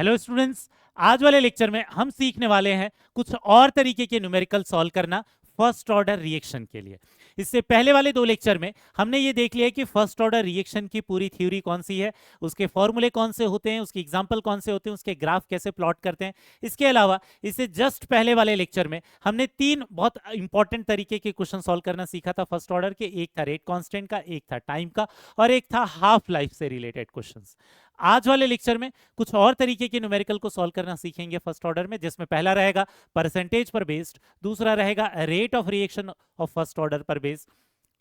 Hello students, आज वाले lecture में हम सीखने वाले हैं कुछ और तरीके के न्यूमेरिकल सॉल्व करना फर्स्ट ऑर्डर रिएक्शन के लिए। इससे पहले वाले दो लेक्चर में हमने ये देख लिया कि फर्स्ट ऑर्डर रिएक्शन की पूरी थ्योरी कौन सी है, उसके फॉर्मूले कौन से होते हैं, उसके एग्जाम्पल कौन से होते हैं, उसके ग्राफ कैसे प्लॉट करते हैं। इसके अलावा इससे जस्ट पहले वाले लेक्चर में हमने तीन बहुत इंपॉर्टेंट तरीके के क्वेश्चन सॉल्व करना सीखा था फर्स्ट ऑर्डर के। एक था रेट कांस्टेंट का, एक था टाइम का, और एक था हाफ लाइफ से रिलेटेड क्वेश्चंस। आज वाले लेक्चर में कुछ और तरीके के न्यूमेरिकल को सॉल्व करना सीखेंगे फर्स्ट ऑर्डर में, जिसमें पहला रहेगा परसेंटेज पर बेस्ड, दूसरा रहेगा rate of reaction of first order पर बेस्ड,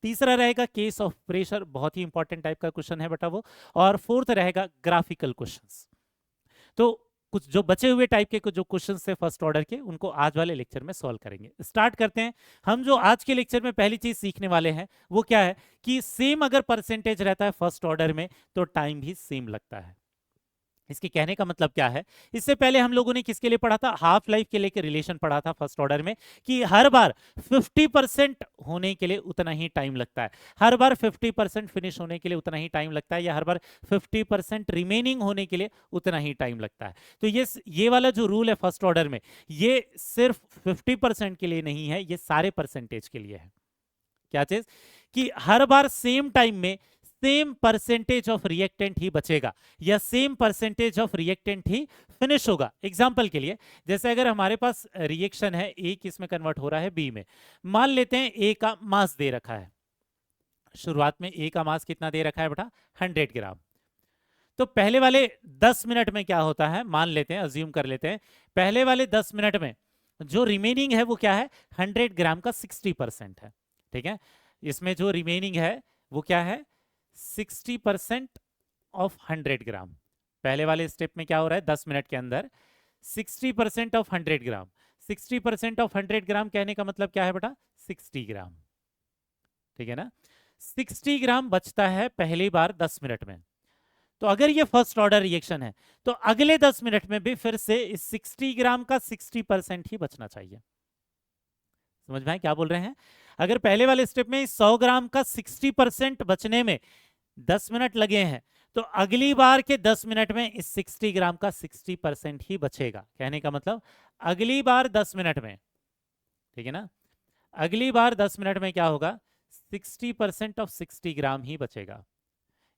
तीसरा रहेगा केस ऑफ प्रेशर, बहुत ही इंपॉर्टेंट टाइप का क्वेश्चन है बेटा वो, और फोर्थ रहेगा ग्राफिकल क्वेश्चंस। तो कुछ जो बचे हुए टाइप के कुछ जो क्वेश्चंस थे फर्स्ट ऑर्डर के, उनको आज वाले लेक्चर में सॉल्व करेंगे। स्टार्ट करते हैं। हम जो आज के लेक्चर में पहली चीज सीखने वाले हैं वो क्या है कि सेम अगर परसेंटेज रहता है फर्स्ट ऑर्डर में तो टाइम भी सेम लगता है। इसके कहने का मतलब क्या है, इससे पहले हम लोगों ने किसके लिए पढ़ा था, हाफ लाइफ के लिए रिलेशन पढ़ा था फर्स्ट ऑर्डर में, कि हर बार 50% होने के लिए उतना ही टाइम लगता है, हर बार 50% फिनिश होने के लिए उतना ही टाइम लगता है, या हर बार 50% रिमेनिंग होने के लिए उतना ही टाइम लगता है। तो ये वाला जो रूल है फर्स्ट ऑर्डर में, ये सिर्फ 50% के लिए नहीं है, ये सारे परसेंटेज के लिए है। क्या चीज कि हर बार सेम टाइम में सेम परसेंटेज ऑफ रिएक्टेंट ही बचेगा, या same percentage of reactant he finish होगा। एग्जांपल के लिए, जैसे अगर हमारे पास रिएक्शन है, ए किस में कन्वर्ट हो रहा है, बी में। मान लेते हैं ए का मास दे रखा है, शुरुआत में ए का मास कितना दे रखा है बेटा, 100 ग्राम। तो पहले वाले 10 मिनट में क्या होता है, मान लेते हैं, अज्यूम कर लेते हैं, पहले वाले 10 मिनट में जो रिमेनिंग है वो क्या है, 100 ग्राम का 60% है। ठीक है, इसमें जो रिमेनिंग है वो क्या है, 60% ऑफ 100 ग्राम। पहले वाले स्टेप में क्या हो रहा है, 10 मिनट के अंदर 60% ऑफ 100 ग्राम। 60% ऑफ 100 ग्राम कहने का मतलब क्या है बेटा, 60 ग्राम। ठीक है ना, 60 ग्राम बचता है पहली बार 10 मिनट में। तो अगर ये फर्स्ट ऑर्डर रिएक्शन है तो अगले 10 मिनट में भी फिर से इस 60 ग्राम का 60% ही बचना चाहिए। समझ में आए क्या बोल रहे हैं, अगर पहले वाले स्टेप में 100 ग्राम का 60% बचने में 10 मिनट लगे हैं, तो अगली बार के 10 मिनट में इस 60 ग्राम का 60% ही बचेगा। कहने का मतलब अगली बार 10 मिनट में, ठीक है ना, अगली बार 10 मिनट में क्या होगा, 60% ऑफ 60 ग्राम ही बचेगा।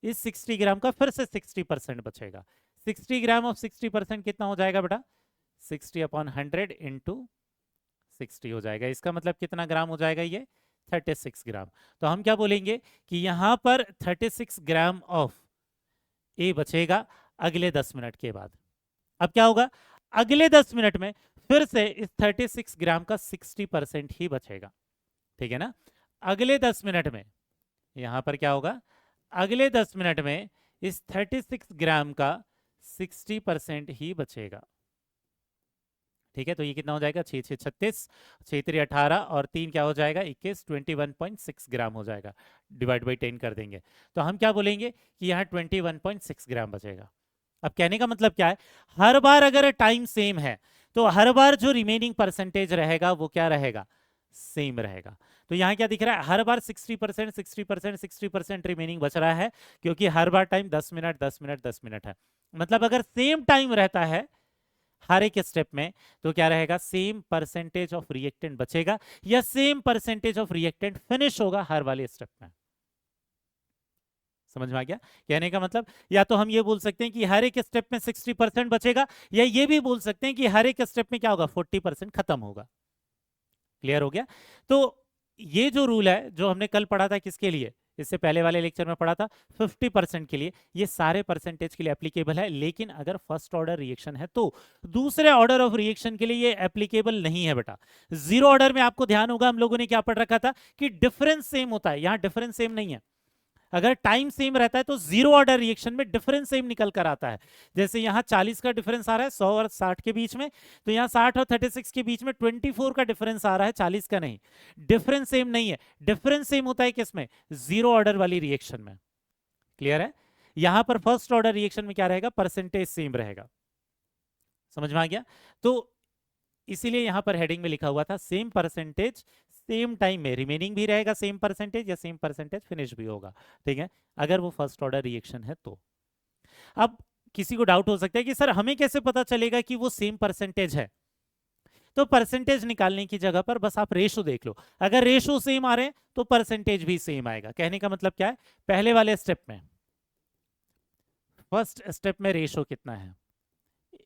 इस 60 ग्राम का फिर से 60% बचेगा। 60 ग्राम ऑफ 60% कितना हो जाएगा बेटा, 60/100 इंटू 60 हो जाएगा। इसका मतलब कितना ग्राम हो जाएगा, ये 36 ग्राम। तो हम क्या बोलेंगे कि यहां पर 36 ग्राम ऑफ ए बचेगा अगले 10 मिनट के बाद। अब क्या होगा, अगले 10 मिनट में फिर से इस 36 ग्राम का 60% ही बचेगा। ठीक है ना, अगले 10 मिनट में यहां पर क्या होगा, अगले 10 मिनट में इस 36 ग्राम का 60% ही बचेगा। ठीक है, तो ये कितना हो जाएगा, 6 6 36, 6 3 18 और 3 क्या हो जाएगा, 21, 21.6 ग्राम हो जाएगा। डिवाइड बाई 10 कर देंगे तो हम क्या बोलेंगे कि यहाँ 21.6 ग्राम बचेगा। अब कहने का मतलब क्या है, हर बार अगर टाइम सेम है तो हर बार जो रिमेनिंग परसेंटेज रहेगा वो क्या रहेगा, सेम रहेगा। तो यहाँ क्या दिख रहा है, हर बार 60% 60% 60% रिमेनिंग बच रहा है, क्योंकि हर बार टाइम 10 मिनट 10 मिनट 10 मिनट है। मतलब अगर सेम टाइम रहता है हर एक स्टेप में, तो क्या रहेगा, सेम परसेंटेज ऑफ रिएक्टेंट बचेगा, या same percentage of reactant finish होगा हर वाले स्टेप में। समझ में आ गया कहने का मतलब, या तो हम ये बोल सकते हैं कि हर एक स्टेप में 60% बचेगा, या ये भी बोल सकते हैं कि हर एक स्टेप में क्या होगा, 40% खत्म होगा। क्लियर हो गया। तो ये जो रूल है जो हमने कल पढ़ा था, किसके लिए, इससे पहले वाले लेक्चर में पढ़ा था 50% के लिए, ये सारे परसेंटेज के लिए एप्लीकेबल है। लेकिन अगर फर्स्ट ऑर्डर रिएक्शन है तो दूसरे ऑर्डर ऑफ रिएक्शन के लिए ये एप्लीकेबल नहीं है बेटा। जीरो ऑर्डर में आपको ध्यान होगा हम लोगों ने क्या पढ़ रखा था कि डिफरेंस सेम होता है, यहां डिफरेंस सेम नहीं है। अगर टाइम सेम रहता है तो जीरो ऑर्डर रिएक्शन में डिफरेंस सेम निकल कर आता है। जैसे यहाँ 40 का डिफरेंस आ रहा है 100 और 60 के बीच में, तो यहाँ 60 और 36 के बीच में 24 का डिफरेंस आ रहा है, 40 का नहीं। डिफरेंस सेम नहीं है, डिफरेंस सेम होता है किसमें, जीरो ऑर्डर वाली रिएक्शन में। क्लियर है, यहां पर फर्स्ट ऑर्डर रिएक्शन में क्या रहेगा, परसेंटेज सेम रहेगा। समझ में आ गया। तो इसीलिए यहां पर हेडिंग में लिखा हुआ था सेम परसेंटेज सेम टाइम में रिमेनिंग भी रहेगा सेम परसेंटेज, या सेम परसेंटेज फिनिश भी होगा। ठीक है, अगर वो फर्स्ट ऑर्डर रिएक्शन है तो। अब किसी को डाउट हो सकता है कि सर हमें कैसे पता चलेगा कि वो सेम परसेंटेज है। तो परसेंटेज निकालने की जगह पर बस आप रेशो देख लो, अगर रेशो सेम आ रहे हैं तो परसेंटेज भी सेम आएगा। कहने का मतलब क्या है, पहले वाले स्टेप में, फर्स्ट स्टेप में रेशो कितना है,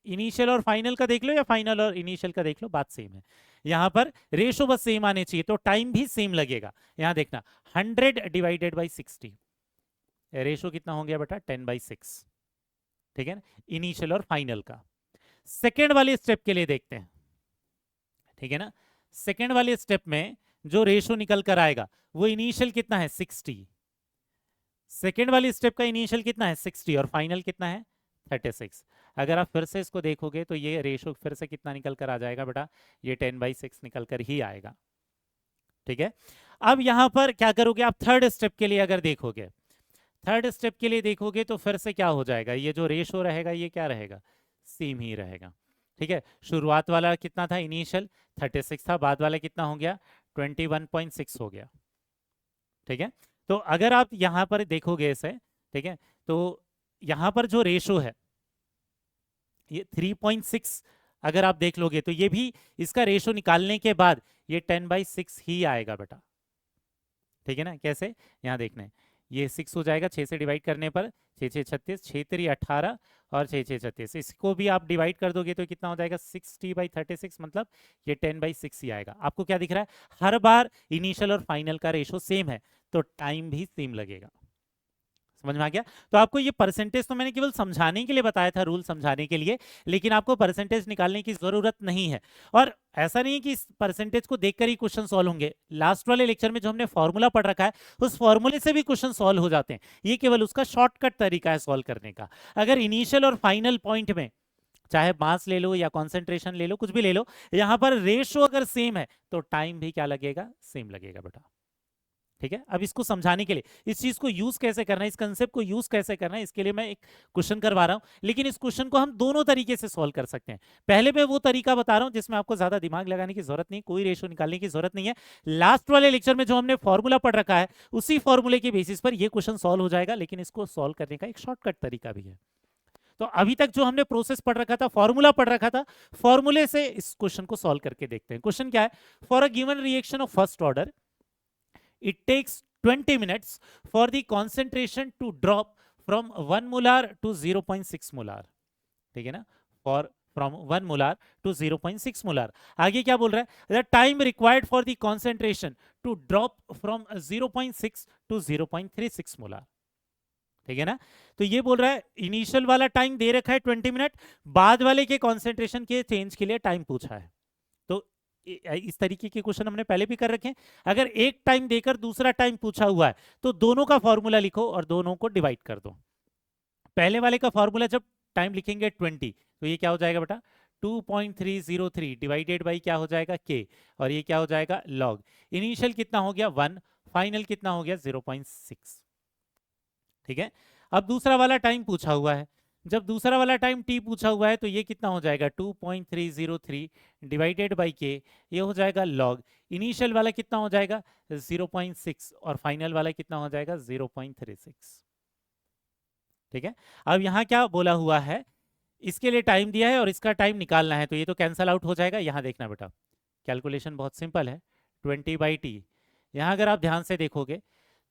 इनिशियल और फाइनल का देख लो या फाइनल और इनिशियल का देख लो, बात सेम है। यहां पर रेशो बस सेम आने चाहिए तो टाइम भी सेम लगेगा। यहां देखना 100 डिवाइडेड बाई 60, रेशो कितना हो गया बेटा 10/6, ठीक है ना, इनिशियल और फाइनल का। सेकेंड वाले स्टेप के लिए देखते हैं, ठीक है ना। सेकेंड वाले स्टेप में जो रेशो निकल कर आएगा वो इनिशियल कितना है 60, सेकेंड वाली स्टेप का इनिशियल कितना है 60 और फाइनल कितना है 36। अगर आप फिर से इसको देखोगे तो ये रेशो फिर से कितना निकल कर आ जाएगा बेटा, ये 10/6 निकल कर ही आएगा, ठीक है। अब यहां पर क्या करोगे आप, थर्ड स्टेप के लिए अगर देखोगे, थर्ड स्टेप के लिए देखोगे तो फिर से क्या हो जाएगा, ये जो रेशो रहेगा ये क्या रहेगा, सेम ही रहेगा, ठीक है। शुरुआत वाला कितना था इनिशियल 36 था, बाद वाला कितना हो गया 21.6 हो गया, ठीक है। तो अगर आप यहां पर देखोगे इसे, ठीक है, तो यहां पर जो रेशो है ये 3.6 अगर आप देख लोगे तो ये भी इसका रेशो निकालने के बाद ये 10/6 ही आएगा बेटा, ठीक है ना। कैसे, यहाँ देखना है, ये 6 हो जाएगा 6 से डिवाइड करने पर, 6 6 36, 6 3 18 और 6 6 36, इसको भी आप डिवाइड कर दोगे तो कितना हो जाएगा 60/36, मतलब ये 10/6 ही आएगा। आपको क्या दिख रहा है, हर बार इनिशियल और फाइनल का रेशो सेम है तो टाइम भी सेम लगेगा। समझ में आ गया। तो आपको ये परसेंटेज तो मैंने केवल समझाने के लिए बताया था, रूल समझाने के लिए, लेकिन आपको परसेंटेज निकालने की जरूरत नहीं है। और ऐसा नहीं है कि इस परसेंटेज को देखकर ही क्वेश्चन सॉल्व होंगे, लास्ट वाले लेक्चर में जो हमने फॉर्मूला पढ़ रखा है उस फॉर्मूले से भी क्वेश्चन सॉल्व हो जाते हैं, ये केवल उसका शॉर्टकट तरीका है सॉल्व करने का। अगर इनिशियल और फाइनल पॉइंट में चाहे मास ले लो या कॉन्सेंट्रेशन ले लो, कुछ भी ले लो, यहां पर रेशो अगर सेम है तो टाइम भी क्या लगेगा, सेम लगेगा बेटा, ठीक है। अब इसको समझाने के लिए इस चीज को यूज कैसे करना है, इस कंसेप्ट को यूज कैसे करना है, इसके लिए मैं एक क्वेश्चन करवा रहा हूं, लेकिन इस क्वेश्चन को हम दोनों तरीके से सॉल्व कर सकते हैं। पहले मैं वो तरीका बता रहा हूं जिसमें आपको ज्यादा दिमाग लगाने की जरूरत नहीं, कोई रेशो निकालने की जरूरत नहीं है। लास्ट वाले लेक्चर में जो हमने फॉर्मूला पढ़ रखा है उसी फॉर्मूले के बेसिस पर यह क्वेश्चन सॉल्व हो जाएगा, लेकिन इसको सॉल्व करने का एक शॉर्टकट तरीका भी है। तो अभी तक जो हमने प्रोसेस पढ़ रखा था, फॉर्मूला पढ़ रखा था, फॉर्मूले से इस क्वेश्चन को सॉल्व करके देखते हैं। क्वेश्चन क्या है, for a given reaction of first order it takes 20 minutes for the concentration to drop from 1 molar to 0.6 molar, ठीक है ना, for from 1 molar to 0.6 molar। आगे क्या बोल रहा है, the time required for the concentration to drop from 0.6 to 0.36 molar, ठीक है ना। तो ये बोल रहा है इनिशियल वाला टाइम दे रखा है 20 मिनट, बाद वाले के कॉन्सेंट्रेशन के चेंज के लिए टाइम पूछा है। तो इस तरीके के क्वेश्चन हमने पहले भी कर रखे हैं। अगर एक टाइम देकर दूसरा टाइम पूछा हुआ है तो दोनों का फॉर्मूला लिखो और दोनों को डिवाइड कर दो। पहले वाले का फॉर्मूला जब टाइम लिखेंगे 20 तो ये क्या हो जाएगा बेटा 2.303 डिवाइडेड बाई क्या हो जाएगा के, और ये क्या हो जाएगा लॉग। इनिशियल कितना हो गया 1, फाइनल कितना हो गया 0.6, ठीक है। अब दूसरा वाला टाइम पूछा हुआ है, जब दूसरा वाला टाइम टी पूछा हुआ है तो ये कितना हो जाएगा 2.303 डिवाइडेड बाई के, ये हो जाएगा लॉग। इनिशियल वाला कितना हो जाएगा 0.6 और फाइनल वाला कितना हो जाएगा 0.36, ठीक है। अब यहाँ क्या बोला हुआ है, इसके लिए टाइम दिया है और इसका टाइम निकालना है, तो ये तो कैंसल आउट हो जाएगा। यहाँ देखना बेटा कैलकुलेशन बहुत सिंपल है, 20/t। यहाँ अगर आप ध्यान से देखोगे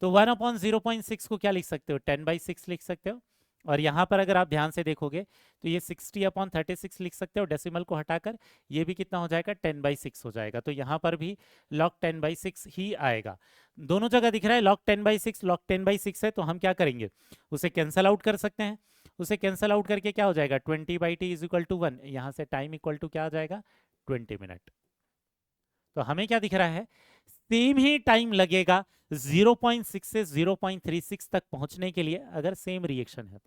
तो 1/0.6 को क्या लिख सकते हो 10/6 लिख सकते हो, और यहाँ पर अगर आप ध्यान से देखोगे तो ये 60/36 लिख सकते हो, डेसिमल को हटाकर ये भी कितना हो जाएगा 10/6 हो जाएगा। तो यहाँ पर भी log 10/6 ही आएगा, दोनों जगह दिख रहा है log 10/6, log 10/6 है, तो हम क्या करेंगे उसे कैंसल आउट कर सकते हैं। उसे कैंसल आउट करके क्या हो जाएगा 20/t इज इक्वल टू 1, यहाँ से टाइम इक्वल टू क्या आ जाएगा 20 मिनट। तो हमें क्या दिख रहा है, सेम ही टाइम लगेगा 0.6 से 0.36 तक पहुंचने के लिए, अगर सेम रिएक्शन है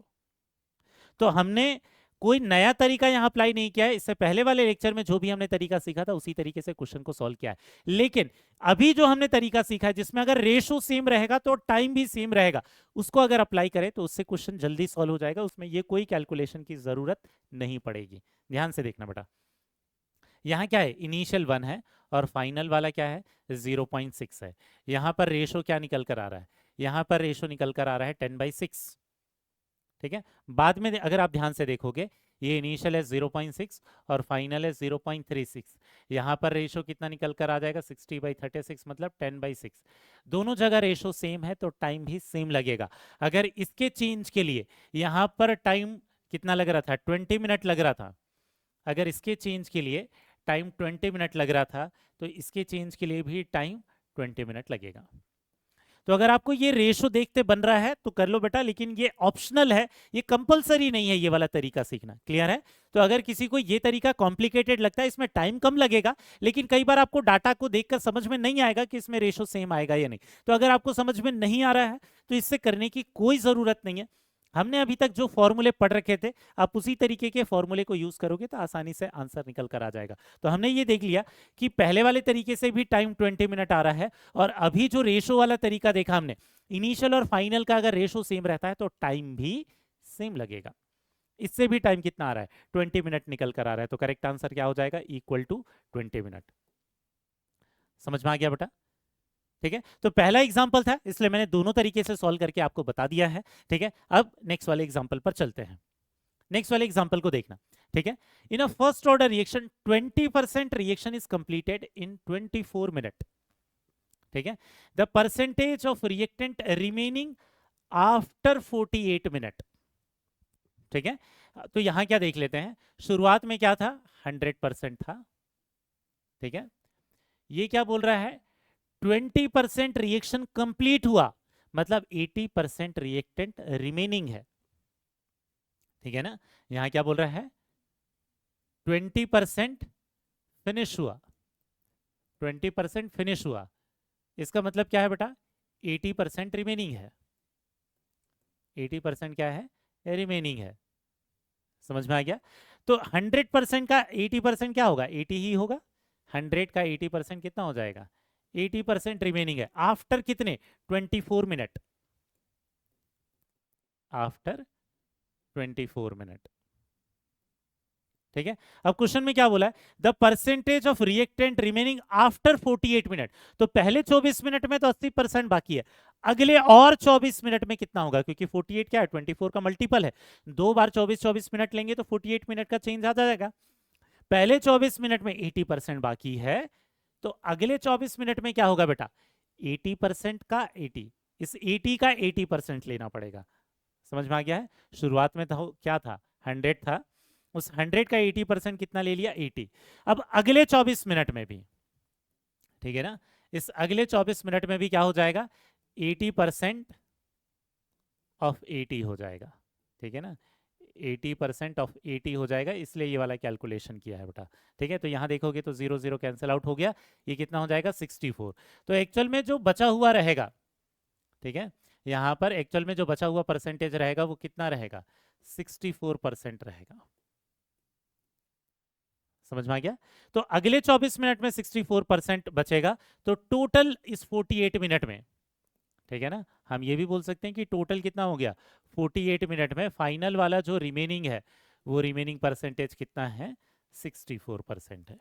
तो हमने कोई नया तरीका यहां अप्लाई नहीं किया है। इससे पहले वाले लेक्चर में जो भी हमने तरीका सीखा था उसी तरीके से क्वेश्चन को सॉल्व किया है, लेकिन अभी जो हमने तरीका सीखा है जिसमें अगर रेशो सेम रहेगा तो टाइम भी सेम रहेगा, उसको अगर अप्लाई करें तो उससे क्वेश्चन जल्दी सॉल्व हो जाएगा, उसमें ये कोई कैलकुलेशन की जरूरत नहीं पड़ेगी। ध्यान से देखना बेटा, यहाँ क्या है इनिशियल 1 है और फाइनल वाला क्या है 0.6 है। यहाँ पर रेशो क्या निकल कर आ रहा है, यहाँ पर रेशो निकल कर आ रहा है 10/6, ठीक है। बाद में अगर आप ध्यान से देखोगे, ये इनिशियल है 0.6 और फाइनल है 0.36। यहाँ पर रेशो कितना निकल कर आ जाएगा, 60/36 मतलब 10/6। दोनों जगह रेशो सेम है तो टाइम भी सेम लगेगा। अगर इसके चेंज के लिए यहाँ पर टाइम कितना लग रहा था, 20 मिनट लग रहा था, अगर इसके चेंज के लिए टाइम 20 मिनट लग रहा था तो इसके चेंज के लिए भी टाइम 20 मिनट लगेगा। तो अगर आपको ये रेशो देखते बन रहा है तो कर लो बेटा, लेकिन ये ऑप्शनल है, ये कंपलसरी नहीं है ये वाला तरीका सीखना। क्लियर है? तो अगर किसी को ये तरीका कॉम्प्लिकेटेड लगता है, इसमें टाइम कम लगेगा, लेकिन कई बार आपको डाटा को देखकर समझ में नहीं आएगा कि इसमें रेशो सेम आएगा या नहीं। तो अगर आपको समझ में नहीं आ रहा है तो इससे करने की कोई जरूरत नहीं है। हमने अभी तक जो फॉर्मूले पढ़ रखे थे, आप उसी तरीके के फॉर्मूले को यूज करोगे तो आसानी से आंसर निकल कर आ जाएगा। तो हमने ये देख लिया कि पहले वाले तरीके से भी टाइम 20 मिनट आ रहा है, और अभी जो रेशो वाला तरीका देखा हमने, इनिशियल और फाइनल का अगर रेशो सेम रहता है तो टाइम भी सेम लगेगा। इससे भी टाइम कितना आ रहा है, 20 मिनट निकल कर आ रहा है। तो करेक्ट आंसर क्या हो जाएगा, इक्वल टू 20 मिनट। समझ में आ गया बेटा? ठीक है, तो पहला एग्जाम्पल था इसलिए मैंने दोनों तरीके से सॉल्व करके आपको बता दिया है। ठीक है, अब नेक्स्ट वाले एग्जाम्पल पर चलते हैं। नेक्स्ट वाले एग्जाम्पल को देखना। ठीक है, in a first order reaction 20% reaction is completed in 24 minute. ठीक है, the percentage of reactant remaining after 48 minute. ठीक है, तो यहां क्या देख लेते हैं, शुरुआत में क्या था, 100% था। ठीक है, ये क्या बोल रहा है, 20% रिएक्शन कंप्लीट हुआ, मतलब 80% रिएक्टेंट रिमेनिंग है। ठीक है ना, यहां क्या बोल रहा है, 20% फिनिश हुआ, 20% फिनिश हुआ, इसका मतलब क्या है बेटा, 80% रिमेनिंग है। 80% क्या है, रिमेनिंग है। समझ में आ गया? तो 100% का 80% क्या होगा, 80 ही होगा। 100 का 80% कितना हो जाएगा, 80% रिमेनिंग है आफ्टर कितने, 24 मिनट, आफ्टर 24 मिनट। ठीक है, अब क्वेश्चन में क्या बोला है, the percentage of reactant remaining after 48 minute. तो पहले 24 मिनट में तो 80% बाकी है, अगले और 24 मिनट में कितना होगा, क्योंकि 48 क्या है, 24 का मल्टीपल है, दो बार 24 मिनट लेंगे तो 48 मिनट का चेंज आ जाएगा। पहले 24 मिनट में 80% बाकी है, तो अगले 24 मिनट में क्या होगा बेटा, 80% का 80, इस 80 का 80% लेना पड़ेगा। समझ में आ गया है? शुरुआत में था क्या था, 100 था, उस 100 का 80% कितना ले लिया, 80। अब अगले 24 मिनट में भी, ठीक है ना, इस अगले 24 मिनट में भी क्या हो जाएगा, 80% ऑफ 80 हो जाएगा। ठीक है ना, 80% ऑफ 80 हो जाएगा, इसलिए ये वाला कैलकुलेशन किया है बेटा। ठीक है, तो यहाँ देखोगे तो 0 0 कैंसिल आउट हो गया, ये कितना हो जाएगा, 64। तो एक्चुअल में जो बचा हुआ रहेगा, ठीक है, यहाँ पर एक्चुअल में जो बचा हुआ परसेंटेज रहेगा वो कितना रहेगा, 64% रहेगा। समझ में आ गया? तो अगले 24 मिनट में 64% बचेगा, तो टोटल इस 48 मिनट में, ठीक है ना, हम ये भी बोल सकते हैं कि टोटल कितना हो गया, 48 मिनट में फाइनल वाला जो रिमेनिंग है वो रिमेनिंग परसेंटेज कितना है, 64% है।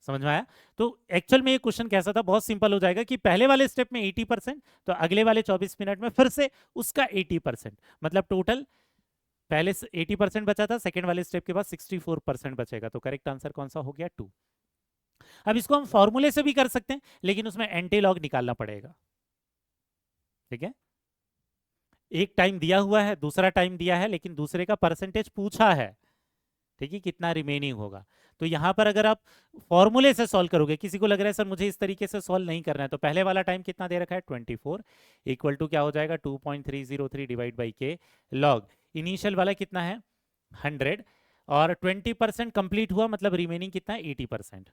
समझ में आया? तो एक्चुअल में ये क्वेश्चन कैसा था, बहुत सिंपल हो जाएगा कि पहले वाले स्टेप में 80%, तो अगले वाले 24 मिनट में फिर से उसका 80%, मतलब टोटल पहले 80% बचा था, सेकेंड वाले स्टेप के बाद 64% बचेगा। तो करेक्ट आंसर कौन सा हो गया, 2। अब इसको हम फॉर्मूले से भी कर सकते हैं, लेकिन उसमें एंटी लॉग निकालना पड़ेगा। ठीक है, एक टाइम दिया हुआ है, दूसरा टाइम दिया है, लेकिन दूसरे का परसेंटेज पूछा है, ठीक है, कितना रिमेनिंग होगा। तो यहां पर अगर आप फॉर्मूले से सॉल्व करोगे, किसी को लग रहा है सर मुझे इस तरीके से सॉल्व नहीं करना है, तो पहले वाला टाइम कितना दे रखा है, 24, इक्वल टू क्या हो जाएगा, 2.303 डिवाइड बाई के लॉग इनिशियल वाला कितना है, 100, और 20% कंप्लीट हुआ, मतलब रिमेनिंग कितना है, 80%।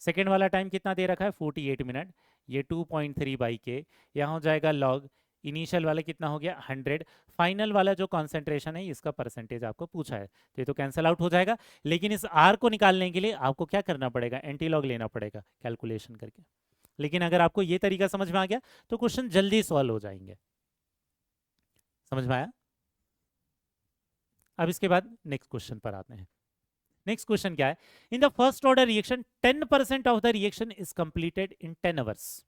सेकेंड वाला टाइम कितना दे रखा है, 48 मिनट, ये 2.3 बाई के, यहाँ हो जाएगा लॉग इनिशियल वाला कितना हो गया, 100, फाइनल वाला जो कॉन्सेंट्रेशन है इसका परसेंटेज आपको पूछा है, तो ये तो कैंसिल आउट हो जाएगा। लेकिन इस आर को निकालने के लिए आपको क्या करना पड़ेगा, एंटी लॉग लेना पड़ेगा कैलकुलेशन करके। लेकिन अगर आपको ये तरीका समझ में आ गया तो क्वेश्चन जल्दी सॉल्व हो जाएंगे। समझ में आया? अब इसके बाद नेक्स्ट क्वेश्चन पर आते हैं। नेक्स्ट क्वेश्चन क्या है, in the first order reaction 10% of the reaction is completed in 10 hours.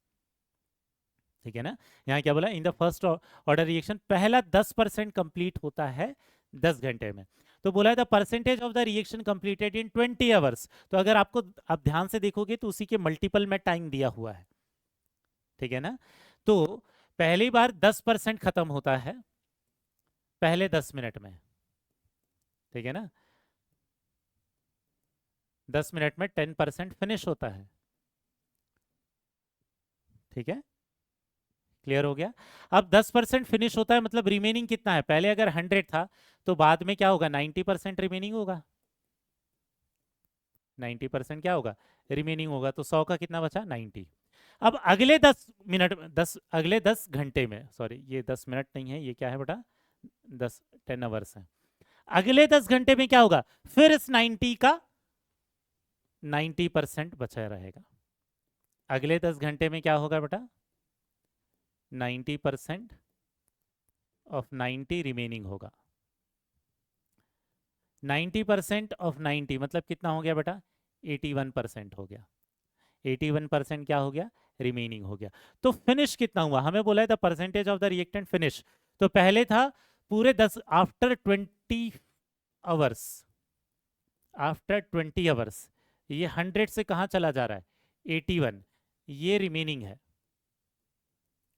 ठीक है ना। यहाँ क्या बोला, in the first order reaction पहला 10% कंप्लीट होता है 10 घंटे में। तो बोला है the percentage of the reaction completed in 20 hours. तो अगर आपको, आप ध्यान से देखोगे तो उसी के मल्टीपल में टाइम दिया हुआ है, ठीक है ना। तो पहली बार 10% खत्म होता है पहले 10 मिनट में, ठीक है ना। 10 मिनट में 10% फिनिश होता है, ठीक है, क्लियर हो गया। अब 10% फिनिश होता है मतलब रिमेनिंग कितना है, पहले अगर 100 था तो बाद में क्या होगा, 90% रिमेनिंग होगा। 90% क्या होगा, रिमेनिंग होगा। तो 100 का कितना बचा, 90। अब अगले 10 मिनट में, 10 अगले 10 घंटे में, सॉरी ये 10 मिनट नहीं है, ये क्या है बेटा, 10 आवर्स है। अगले 10 घंटे में क्या होगा, फिर इस 90 का 90% बचा रहेगा। अगले 10 घंटे में क्या होगा बेटा, 90% ऑफ 90 रिमेनिंग होगा। 90% ऑफ 90 मतलब कितना हो गया बेटा, 81% हो गया। 81% क्या हो गया, रिमेनिंग हो गया। तो फिनिश कितना हुआ, हमें बोला है the percentage of the reactant finish. तो पहले था पूरे 10 आफ्टर 20 आवर्स, आफ्टर 20 आवर्स ये 100 से कहाँ चला जा रहा है, 81, ये रिमेनिंग है,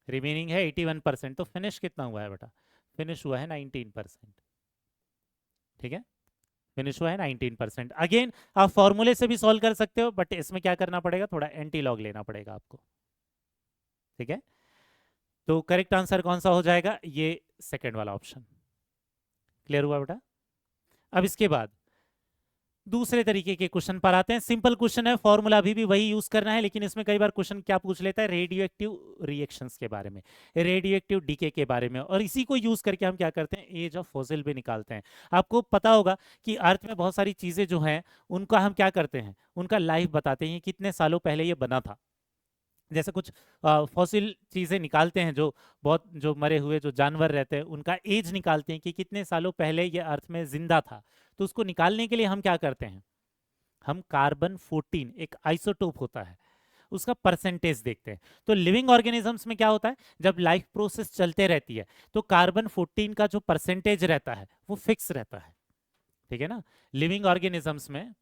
रिमेनिंग है 81%। तो फिनिश कितना हुआ है बेटा, फिनिश हुआ है 19%, ठीक है, फिनिश हुआ है 19%। अगेन आप फॉर्मूले से भी सॉल्व कर सकते हो, बट इसमें क्या करना पड़ेगा, थोड़ा एंटी लॉग लेना पड़ेगा आपको, ठीक है। तो करेक्ट आंसर कौन सा हो जाएगा, ये सेकंड वाला ऑप्शन। क्लियर हुआ बेटा। अब इसके बाद दूसरे तरीके के क्वेश्चन पर आते हैं। सिंपल क्वेश्चन है, फॉर्मूला अभी भी वही यूज करना है, लेकिन इसमें कई बार क्वेश्चन क्या पूछ लेता है, रेडियो एक्टिव रिएक्शंस के बारे में, रेडियो एक्टिव डीके के बारे में, और इसी को यूज करके हम क्या करते हैं, एज ऑफ फॉसिल भी निकालते हैं। आपको पता होगा कि अर्थ में बहुत सारी चीजें जो हैं उनका हम क्या करते हैं, उनका लाइफ बताते हैं, कितने सालों पहले ये बना था। जैसे कुछ फॉसिल चीजें निकालते हैं, जो बहुत, जो मरे हुए जो जानवर रहते हैं उनका एज निकालते हैं कि कितने सालों पहले ये अर्थ में जिंदा था। तो उसको निकालने के लिए हम क्या करते हैं, हम कार्बन 14 एक आइसोटोप होता है, उसका परसेंटेज देखते हैं। तो लिविंग ऑर्गेनिजम्स में क्या होता है, जब लाइफ प्रोसेस चलते रहती है तो कार्बन 14 का जो परसेंटेज रहता है वो फिक्स रहता है, ठीक है ना। लिविंग ऑर्गेनिजम्स में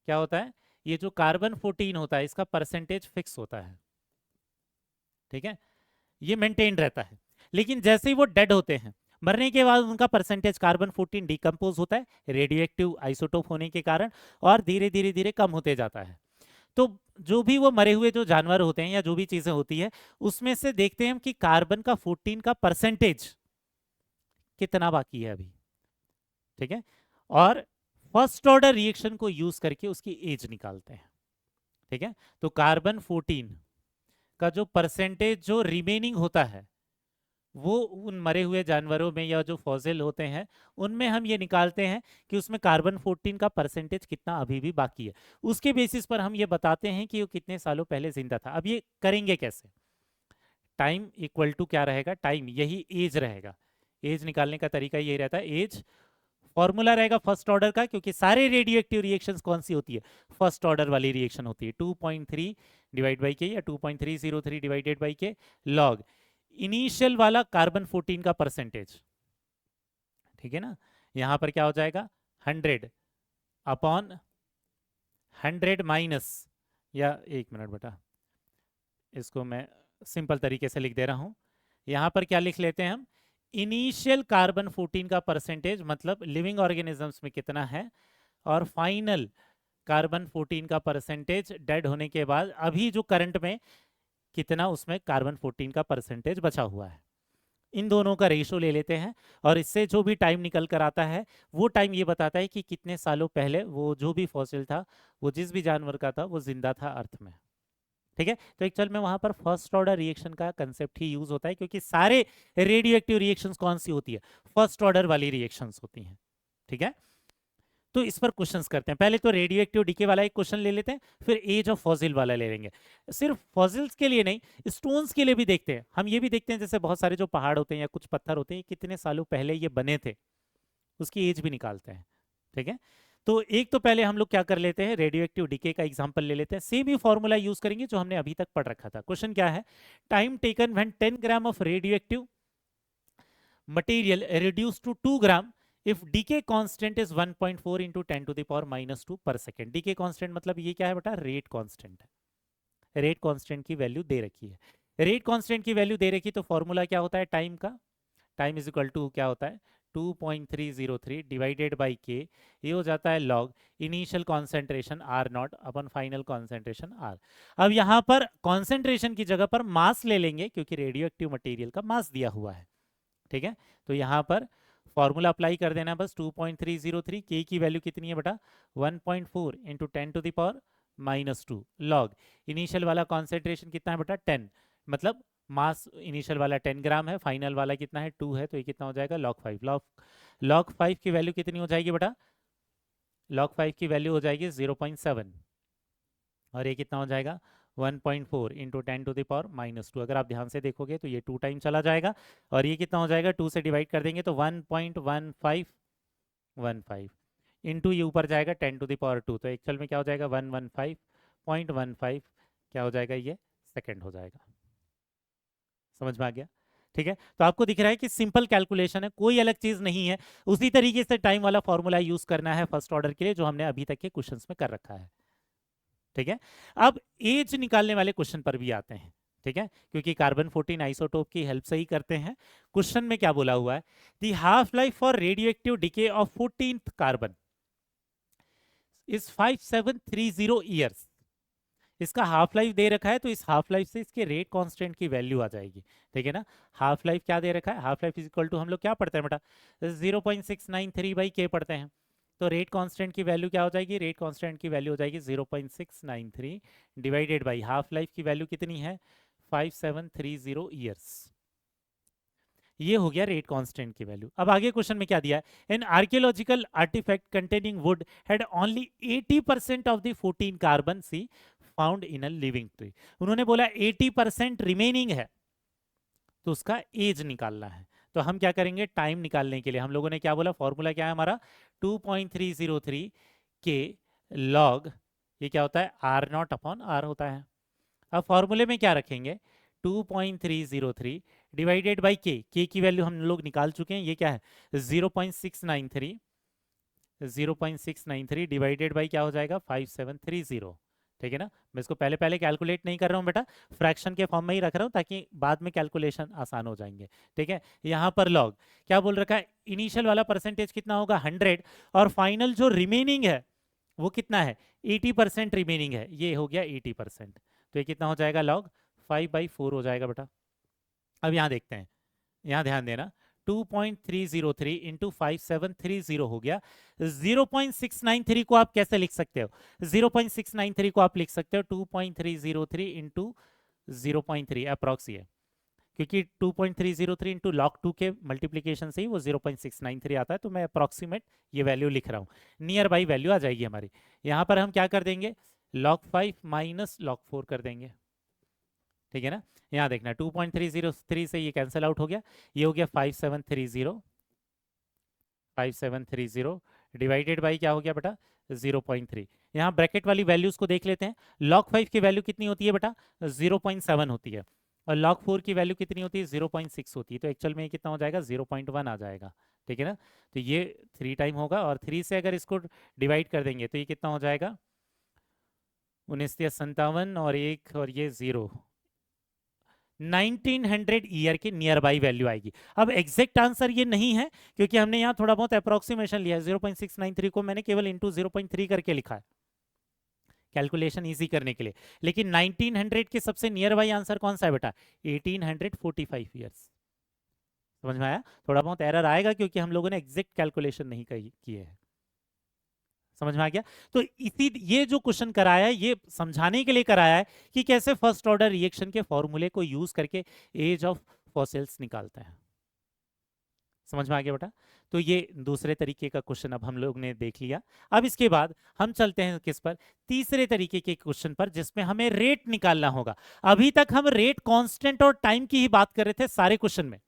क्या होता है, ये जो कार्बन 14 होता है इसका परसेंटेज फिक्स होता है, ठीक है, ये मेंटेन रहता है। लेकिन जैसे ही वो डेड होते हैं, मरने के बाद उनका परसेंटेज कार्बन 14 डिकम्पोज होता है रेडियो एक्टिव आइसोटोप होने के कारण, और धीरे धीरे धीरे कम होते जाता है। तो जो भी वो मरे हुए जो जानवर होते हैं या जो भी चीजें होती है, उसमें से देखते हैं हम कि कार्बन का 14 का परसेंटेज कितना बाकी है अभी, ठीक है, और फर्स्ट ऑर्डर रिएक्शन को यूज करके उसकी एज निकालते हैं, ठीक है। तो कार्बन 14 का जो परसेंटेज जो रिमेनिंग होता है वो उन मरे हुए जानवरों में या जो फॉसिल होते हैं उनमें हम ये निकालते हैं कि उसमें कार्बन 14 का परसेंटेज कितना अभी भी बाकी है। उसके बेसिस पर हम ये बताते हैं कि वो कितने सालों पहले जिंदा था। अब ये करेंगे कैसे, टाइम इक्वल टू क्या रहेगा, टाइम यही एज रहेगा। एज निकालने का तरीका यही रहता है, एज फॉर्मूला रहेगा फर्स्ट ऑर्डर का, क्योंकि सारे रेडियो एक्टिव रिएक्शंस कौन सी होती है, फर्स्ट ऑर्डर वाली रिएक्शन होती है। 2.3 डिवाइड बाई के या 2.303 डिवाइडेड बाई के लॉग इनिशियल वाला कार्बन 14 का परसेंटेज, ठीक है ना। यहां पर क्या हो जाएगा, 100 अपॉन 100 माइनस, या एक मिनट बेटा इसको मैं सिंपल तरीके से लिख दे रहा हूं। यहां पर क्या लिख लेते हैं हम, इनिशियल कार्बन 14 का परसेंटेज मतलब लिविंग ऑर्गेनिजम्स में कितना है, और फाइनल कार्बन 14 का परसेंटेज डेड होने के बाद अभी जो करंट में कितना उसमें कार्बन 14 का परसेंटेज बचा हुआ है। इन दोनों का रेशो ले लेते हैं, और इससे जो भी टाइम निकल कर आता है वो टाइम ये बताता है कि कितने सालों पहले वो जो भी फॉसिल था, वो जिस भी जानवर का था, वो जिंदा था अर्थ में, ठीक है। तो एक्चुअल में वहां पर फर्स्ट ऑर्डर रिएक्शन का कंसेप्ट ही यूज होता है, क्योंकि सारे रेडियो एक्टिव रिएक्शंस कौन सी होती है, फर्स्ट ऑर्डर वाली रिएक्शंस होती हैं, ठीक है। तो इस पर क्वेश्चंस करते हैं। पहले तो रेडियो एक्टिव डीके वाला एक क्वेश्चन ले लेते हैं, फिर एज ऑफ फॉसिल वाला ले लेंगे। सिर्फ फॉसिल्स के लिए नहीं, स्टोन्स के लिए भी देखते हैं। हम ये भी देखते हैं जैसे बहुत सारे जो पहाड़ होते हैं या कुछ पत्थर होते हैं, कितने सालों पहले ये बने थे, उसकी एज भी निकालते हैं, ठीक है। तो एक तो पहले हम लोग क्या कर लेते हैं, रेडियो एक्टिव डीके का एग्जांपल ले लेते हैं। सेम ही फॉर्मूला यूज करेंगे जो हमने अभी तक पढ़ रखा था। क्वेश्चन क्या है, time taken when 10 gram of radio active material reduced to 2 gram if decay constant is 1.4 into 10 to the power minus 2 per second। decay constant मतलब ये क्या है बेटा, रेट कांस्टेंट है। रेट कांस्टेंट की वैल्यू दे रखी है। रेट कांस्टेंट की वैल्यू दे रखी तो फॉर्मूला क्या होता है टाइम का, टाइम इज इक्वल टू क्या होता है 2.303 डिवाइडेड बाई के, ये हो जाता है log initial concentration R naught upon final concentration R. अब यहाँ पर कॉन्सेंट्रेशन की जगह पर मास ले लेंगे क्योंकि रेडियो एक्टिव मटेरियल का मास दिया हुआ है, ठीक है। तो यहाँ पर फॉर्मूला अप्लाई कर देना बस, 2.303 के की वैल्यू कितनी है बेटा 1.4 into 10 to the power minus 2 log initial वाला कॉन्सेंट्रेशन कितना है बेटा 10, मतलब मास इनिशियल वाला 10 ग्राम है, फाइनल वाला कितना है 2 है, तो ये कितना हो जाएगा लॉग 5। लॉग 5 की वैल्यू कितनी हो जाएगी बेटा, लॉग 5 की वैल्यू हो जाएगी 0.7 और ये कितना हो जाएगा 1.4 into 10 to the power minus 2। अगर आप ध्यान से देखोगे तो ये 2 टाइम चला जाएगा और ये कितना हो जाएगा 2 से डिवाइड कर देंगे तो 1.1515 इंटू ये ऊपर जाएगा 10 टू द पावर 2, तो एक्चुअल में क्या हो जाएगा 115.15 क्या हो जाएगा ये सेकंड हो जाएगा। समझ में आ गया, ठीक है। तो आपको दिख रहा है कि सिंपल कैलकुलेशन है, कोई अलग चीज नहीं है। उसी तरीके से टाइम वाला फॉर्मूला यूज करना है फर्स्ट ऑर्डर के लिए जो हमने अभी तक के क्वेश्चंस में कर रखा है, ठीक है। अब एज निकालने वाले क्वेश्चन पर भी आते हैं, ठीक है, क्योंकि कार्बन 14 आइसोटोप की हेल्प से ही करते हैं। क्वेश्चन में क्या बोला हुआ है, the half life for radioactive decay of 14th carbon is 5730 years. इसका हाफ लाइफ दे रखा है तो इस हाफ लाइफ से इसके रेट कांस्टेंट की वैल्यू आ जाएगी, ठीक है ना। हाफ लाइफ क्या दे रखा है, half life is equal to हम लोग क्या पढ़ते हैं बेटा 0.693 बाई के पढ़ते हैं, तो रेट कांस्टेंट की वैल्यू क्या हो जाएगी, रेट कांस्टेंट की वैल्यू हो जाएगी 0.693 डिवाइडेड बाई हाफ लाइफ की वैल्यू कितनी है 5730 ईयर्स। ये हो गया रेट कांस्टेंट की वैल्यू। अब आगे क्वेश्चन में क्या दिया है, an archaeological artefact containing wood had only 80% of the 14 carbon C found in a living tree. उन्होंने बोला 80% रिमेनिंग है तो उसका एज निकालना है। तो हम क्या करेंगे, टाइम निकालने के लिए हम लोगों ने क्या बोला, फॉर्मूला क्या है हमारा 2.303 के लॉग ये क्या होता है आर नॉट अपॉन आर होता है। अब फॉर्मूले में क्या रखेंगे 2.303 डिवाइडेड बाई के की वैल्यू हम लोग निकाल चुके हैं, ये क्या है 0.693 डिवाइडेड बाई क्या हो जाएगा 5730, ठीक है ना। मैं इसको पहले पहले कैलकुलेट नहीं कर रहा हूँ बेटा, फ्रैक्शन के फॉर्म में ही रख रहा हूँ ताकि बाद में कैलकुलेशन आसान हो जाएंगे, ठीक है। यहाँ पर लॉग क्या बोल रखा है, इनिशियल वाला परसेंटेज कितना होगा 100 और फाइनल जो रिमेनिंग है वो कितना है 80% रिमेनिंग है, ये हो गया 80%, तो ये कितना हो जाएगा लॉग 5/4 हो जाएगा बेटा। अब यहाँ देखते हैं, यहाँ ध्यान देना 2.303 इंटू 5730 हो गया। 0.693 को आप कैसे लिख सकते हो, 0.693 को आप लिख सकते हो 2.303 इंटू 0.3 अप्रॉक्स है, क्योंकि 2.303 इंटू लॉग 2 के मल्टीप्लीकेशन से ही वो 0.693 आता है, तो मैं अप्रॉक्सीमेट ये वैल्यू लिख रहा हूँ, नियर बाई वैल्यू आ जाएगी हमारी। यहाँ पर हम क्या कर देंगे log 5 माइनस log 4 कर देंगे, ठीक है ना। यहाँ देखना 2.303 से ये कैंसिल आउट हो गया, ये हो गया 5730 डिवाइडेड बाई क्या हो गया बेटा 0.3। यहाँ ब्रैकेट वाली वैल्यूज को देख लेते हैं, log 5 की वैल्यू कितनी होती है बेटा 0.7 होती है और log 4 की वैल्यू कितनी होती है 0.6 होती है, तो एक्चुअल में कितना हो जाएगा 0.1 आ जाएगा, ठीक है ना। तो ये 3 टाइम होगा और 3 से अगर इसको डिवाइड कर देंगे तो ये कितना हो जाएगा 1957 और 1 और ये 0 1900 ईयर के नियर बाई वैल्यू आएगी। अब एग्जैक्ट आंसर ये नहीं है क्योंकि हमने यहाँ थोड़ा बहुत अप्रोक्सीमेशन लिया है, 0.693 को मैंने केवल इंटू 0.3 करके लिखा है कैलकुलेशन इजी करने के लिए, लेकिन 1900 के सबसे नियर बाई आंसर कौन सा है बेटा 1845 ईयर्स। समझ में आया, थोड़ा बहुत एरर आएगा क्योंकि हम लोगों ने एग्जैक्ट कैलकुलेशन नहीं किए है। समझ में आ गया। तो इसी ये जो क्वेश्चन कराया है ये समझाने के लिए कराया है कि कैसे फर्स्ट ऑर्डर रिएक्शन के फॉर्मूले को यूज करके एज ऑफ फॉसिल्स निकालते हैं। समझ में आ गया बेटा। तो ये दूसरे तरीके का क्वेश्चन अब हम लोग ने देख लिया। अब इसके बाद हम चलते हैं किस पर, तीसरे तरीके के क्वेश्चन पर जिसमें हमें रेट निकालना होगा। अभी तक हम रेट कांस्टेंट और टाइम की ही बात कर रहे थे सारे क्वेश्चन में,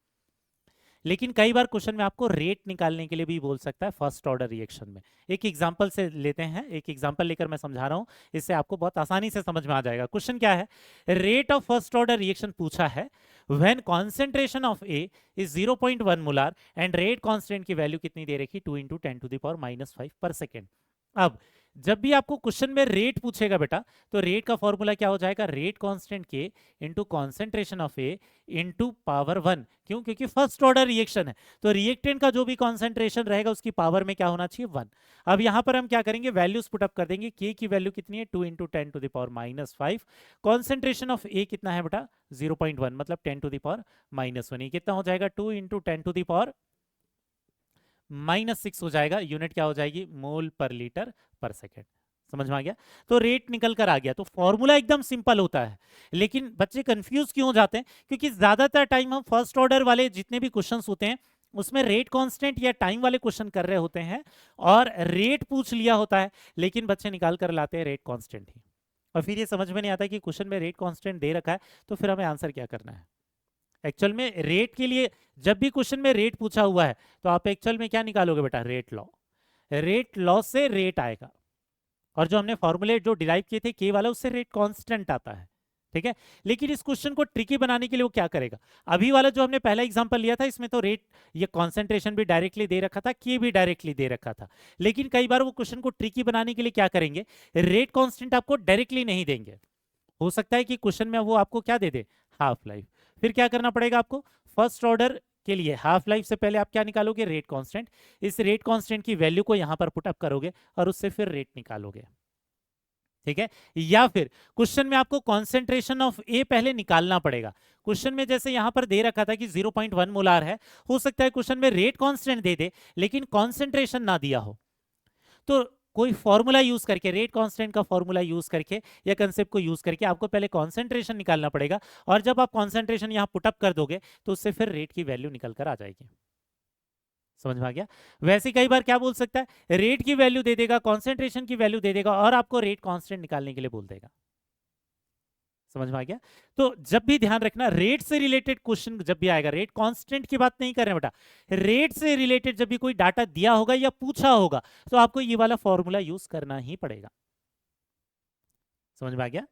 लेकिन कई बार क्वेश्चन में आपको रेट निकालने के लिए भी बोल सकता है फर्स्ट ऑर्डर रिएक्शन में। एक एग्जांपल से लेते हैं, एक एग्जांपल लेकर मैं समझा रहा हूं, इससे आपको बहुत आसानी से समझ में आ जाएगा। क्वेश्चन क्या है, rate of first order reaction पूछा है when concentration of A is 0.1 molar and rate constant की वैल्यू कितनी दे रखी, 2 × 10⁻⁻5 पर सेकेंड। अब जब भी आपको क्वेश्चन में रेट पूछेगा बेटा, तो रेट का फॉर्मूला क्या हो जाएगा, रेट कांस्टेंट के into concentration of A into power 1। क्यों, क्योंकि फर्स्ट ऑर्डर रिएक्शन है, तो रिएक्टेंट का जो भी कॉन्सेंट्रेशन रहेगा उसकी पावर में क्या होना चाहिए, 1। अब यहां पर हम क्या करेंगे, वैल्यूज पुट अप कर देंगे। के की वैल्यू कितनी है, 2 × 10⁻⁻5। कॉन्सेंट्रेशन ऑफ ए कितना है बेटा, 0.1, मतलब 10⁻⁻1। ये कितना हो जाएगा, 2 × 10⁻⁻6 हो जाएगा। यूनिट क्या हो जाएगी, मोल पर लीटर पर सेकेंड। समझ में आ गया, तो रेट निकल कर आ गया। तो फॉर्मूला एकदम सिंपल होता है, लेकिन बच्चे कंफ्यूज क्यों हो जाते हैं, क्योंकि ज्यादातर टाइम हम फर्स्ट ऑर्डर वाले जितने भी क्वेश्चंस होते हैं उसमें रेट कांस्टेंट या टाइम वाले क्वेश्चन कर रहे होते हैं और रेट पूछ लिया होता है, लेकिन बच्चे निकाल कर लाते हैं रेट कांस्टेंट ही, और फिर ये समझ में नहीं आता कि क्वेश्चन में रेट कांस्टेंट दे रखा है, तो फिर हमें आंसर क्या करना है। एक्चुअल में रेट के लिए जब भी क्वेश्चन में रेट पूछा हुआ है तो आप एक्चुअल में क्या निकालोगे बेटा, रेट लॉ। रेट लॉ से रेट आएगा, और जो हमने फॉर्मूले जो डिराइव किए थे के वाला, उससे रेट कांस्टेंट आता है, ठीक है। लेकिन इस क्वेश्चन को ट्रिकी बनाने के लिए वो क्या करेगा, अभी वाला जो हमने पहला एग्जांपल लिया था इसमें तो रेट, ये कॉन्सेंट्रेशन भी डायरेक्टली दे रखा था, के भी डायरेक्टली दे रखा था, लेकिन कई बार वो क्वेश्चन को ट्रिकी बनाने के लिए क्या करेंगे, रेट कांस्टेंट आपको डायरेक्टली नहीं देंगे। हो सकता है कि क्वेश्चन में वो आपको क्या दे दे, हाफ लाइफ। फिर क्या करना पड़ेगा आपको, फर्स्ट ऑर्डर के लिए हाफ लाइफ से पहले आप क्या निकालोगे, रेट कांस्टेंट। इस रेट कांस्टेंट की वैल्यू को यहां पर पुट अप करोगे और उससे फिर रेट निकालोगे, ठीक है। या फिर क्वेश्चन में आपको कॉन्सेंट्रेशन ऑफ ए पहले निकालना पड़ेगा। क्वेश्चन में जैसे यहां पर दे रखा था कि 0.1 मोलार है, हो सकता है क्वेश्चन में रेट कांस्टेंट दे दे लेकिन कॉन्सेंट्रेशन ना दिया हो, तो कोई फॉर्मूला यूज करके, रेट कांस्टेंट का फॉर्मूला यूज करके या कंसेप्ट को यूज करके आपको पहले कॉन्सेंट्रेशन निकालना पड़ेगा, और जब आप कॉन्सेंट्रेशन यहां पुटअप कर दोगे तो उससे फिर रेट की वैल्यू निकल कर आ जाएगी। समझ में आ गया। वैसे कई बार क्या बोल सकता है, रेट की वैल्यू दे देगा, कॉन्सेंट्रेशन की वैल्यू दे देगा और आपको रेट कांस्टेंट निकालने के लिए बोल देगा। समझ में आ गया। तो जब भी ध्यान रखना, रेट से रिलेटेड क्वेश्चन जब भी आएगा, रेट कांस्टेंट की बात नहीं कर रहे हैं बेटा, रेट से रिलेटेड जब भी कोई डाटा दिया होगा या पूछा होगा तो आपको ये वाला फॉर्मूला यूज करना ही पड़ेगा। समझ में आ गया।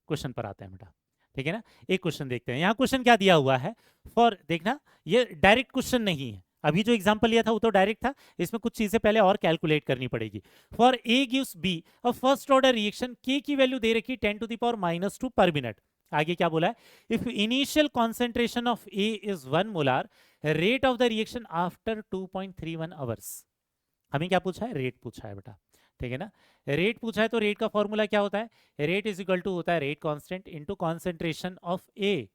क्वेश्चन पर आते हैं बेटा, ठीक है ना। एक क्वेश्चन देखते हैं, यहाँ क्वेश्चन क्या दिया हुआ है, फॉर, देखना ये डायरेक्ट क्वेश्चन नहीं है, अभी जो एग्जांपल लिया था वो तो डायरेक्ट था, इसमें कुछ चीजें पहले और कैलकुलेट करनी पड़ेगी। For A gives be a first order reaction, के की वैल्यू दे रखी 10⁻⁻2 पर मिनट। आगे क्या बोला है, if initial concentration of A is 1 molar, rate of the reaction after 2.31 hours. हमें क्या पूछा है, रेट पूछा है बेटा, ठीक है ना। रेट पूछा है तो रेट का फॉर्मूला क्या होता है, रेट इज इक्वल टू होता है rate constant into concentration of A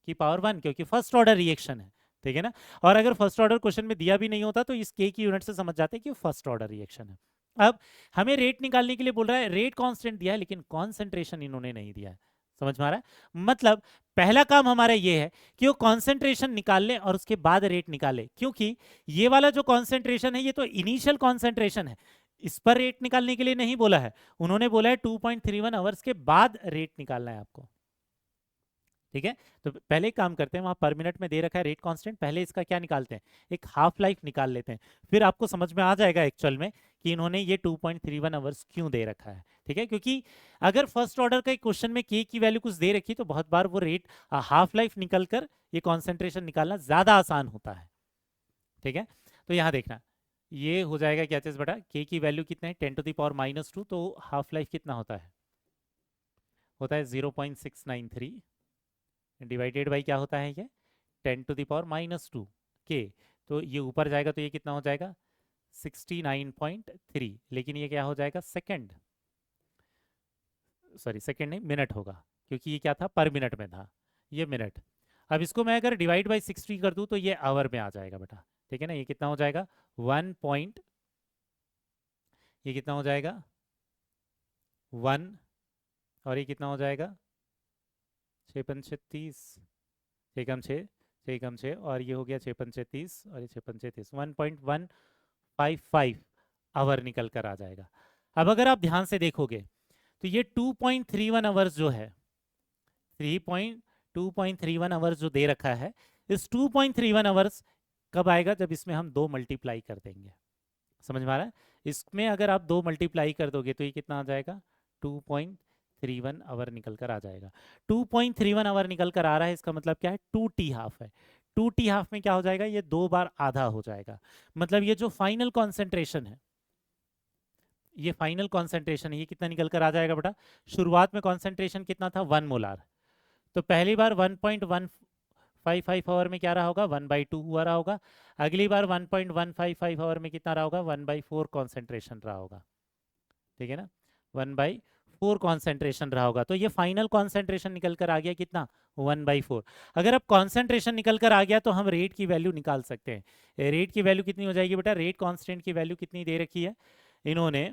की पावर 1, क्योंकि फर्स्ट ऑर्डर रिएक्शन है, ठीक है ना। और अगर फर्स्ट ऑर्डर क्वेश्चन में दिया भी नहीं होता तो इस के की यूनिट से समझ जाते हैं कि फर्स्ट ऑर्डर रिएक्शन है। अब हमें रेट निकालने के लिए बोल रहा है, रेट कांस्टेंट दिया है लेकिन कॉन्सेंट्रेशन इन्होंने नहीं दिया है। समझ में आ रहा है, मतलब पहला काम हमारा ये है कि वो कॉन्सेंट्रेशन निकाल ले और उसके बाद रेट निकाले, क्योंकि ये वाला जो कॉन्सेंट्रेशन है ये तो इनिशियल कॉन्सेंट्रेशन है, इस पर रेट निकालने के लिए नहीं बोला है, उन्होंने बोला है 2.31 आवर्स के बाद रेट निकालना है आपको, ठीक है। तो पहले एक काम करते हैं, वहां पर मिनट में दे रखा है रेट कांस्टेंट, पहले इसका क्या निकालते हैं, एक हाफ लाइफ निकाल लेते हैं, फिर आपको समझ में आ जाएगा एक्चुअल में कि इन्होंने ये 2.31 आवर्स क्यों दे रखा है, ठीक है। क्योंकि अगर फर्स्ट ऑर्डर का एक क्वेश्चन में के की वैल्यू कुछ दे रखी तो बहुत बार वो रेट हाफ लाइफ निकल कर ये कॉन्सेंट्रेशन निकालना ज्यादा आसान होता है, ठीक है। तो यहाँ देखना, ये हो जाएगा क्या चीज बेटा, के की वैल्यू कितना है 10⁻⁻2, तो हाफ लाइफ कितना होता है, होता है 0.693 डिवाइडेड बाई क्या होता है ये 10⁻⁻2 के, तो ये ऊपर जाएगा तो ये कितना हो जाएगा 69.3, लेकिन ये क्या हो जाएगा सेकंड, सॉरी सेकंड नहीं मिनट होगा, क्योंकि ये क्या था पर मिनट में था, ये मिनट। अब इसको मैं अगर डिवाइड बाई 60 कर दूं तो ये आवर में आ जाएगा बेटा, ठीक है ना। ये कितना हो जाएगा 1 पॉइंट, ये कितना हो जाएगा 1, और ये कितना हो जाएगा 6×5 6×6 6×6, और ये हो गया 6×5 और ये 6×30, 1.155 आवर निकल कर आ जाएगा। अब अगर आप ध्यान से देखोगे तो ये 2.31 आवर्स जो है, 2.31 आवर्स जो दे रखा है, इस 2.31 आवर्स कब आएगा? जब इसमें हम 2 मल्टीप्लाई कर देंगे। समझ में आ रहा है? इसमें अगर आप 2 मल्टीप्लाई कर दोगे तो ये कितना आ जाएगा? 2.31 आवर निकल कर आ जाएगा। 2.31 आवर निकल कर आ रहा है, इसका मतलब क्या है? 2t हाफ है। 2t हाफ में क्या हो जाएगा? ये 2 बार आधा हो जाएगा। मतलब ये जो फाइनल कॉन्सेंट्रेशन है, ये फाइनल कॉन्सेंट्रेशन है, ये कितना निकल कर आ जाएगा बेटा? शुरुआत में कॉन्सेंट्रेशन कितना था? 1 मोलार। तो पहली बार 1.155 आवर में क्या रहा होगा? 1/2 हुआ रहा होगा। अगली बार 1.155 आवर में कितना रहा होगा? 1/4 कॉन्सेंट्रेशन रहा होगा। ठीक है ना? 1/4 कॉन्सेंट्रेशन रहा होगा। तो ये फाइनल कॉन्सेंट्रेशन निकल कर आ गया कितना? 1/4। अगर अब कॉन्सेंट्रेशन निकल कर आ गया तो हम रेट की वैल्यू निकाल सकते हैं। रेट की वैल्यू कितनी हो जाएगी बेटा? रेट कांस्टेंट की वैल्यू कितनी दे रखी है इन्होंने?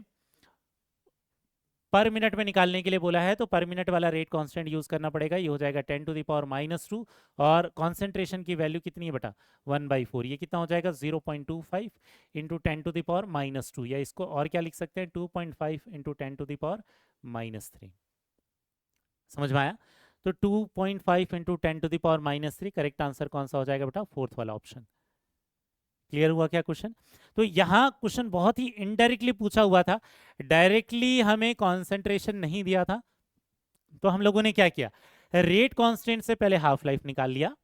पर मिनट में निकालने के लिए बोला है, तो पर मिनट वाला रेट कांस्टेंट यूज करना पड़ेगा। ये हो जाएगा 10⁻⁻²। और कॉन्सेंट्रेशन की वैल्यू कितनी है बेटा? 1/4। ये कितना हो जाएगा? 0.25 इंटू 10⁻², या इसको और क्या लिख सकते हैं? 2.5 इंटू 10⁻³ समझ में आया? तो 2.5 इंटू 10⁻³ करेक्ट आंसर कौन सा हो जाएगा बेटा? फोर्थ वाला ऑप्शन। क्लियर हुआ क्या क्वेश्चन? तो यहाँ क्वेश्चन बहुत ही इनडायरेक्टली पूछा हुआ था, डायरेक्टली हमें कॉन्सेंट्रेशन नहीं दिया था। तो हम लोगों ने क्या किया? रेट कांस्टेंट से पहले हाफ लाइफ निकाल लिया,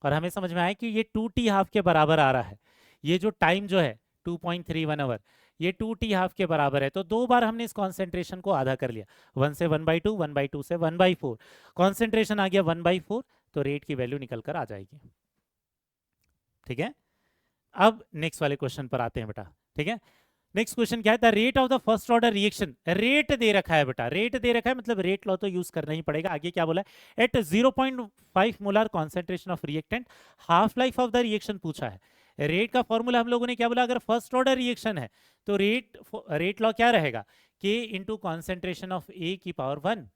और हमें समझ में आया कि ये 2t हाफ के बराबर आ रहा है। ये जो टाइम जो है 2.31 आवर, ये 2t हाफ के बराबर है। तो 2 बार हमने इस कॉन्सेंट्रेशन को आधा कर लिया, 1 से 1/2, 1/2 से 1/4। कॉन्सेंट्रेशन आ गया 1/4, तो रेट की वैल्यू निकल कर आ जाएगी। ठीक है? अब नेक्स्ट वाले क्वेश्चन पर आते हैं बेटा। ठीक है? नेक्स्ट क्वेश्चन क्या है? The rate of the first order reaction. Rate दे रखा है बेटा, रेट दे रखा है, मतलब रेट लॉ तो यूज करना ही पड़ेगा। आगे क्या बोला है? At 0.5 molar concentration of reactant, half life of the reaction पूछा है। रेट का फॉर्मूला हम लोगों ने क्या बोला? अगर फर्स्ट ऑर्डर रिएक्शन है तो रेट लॉ क्या रहेगा? K into concentration of A की पावर 1।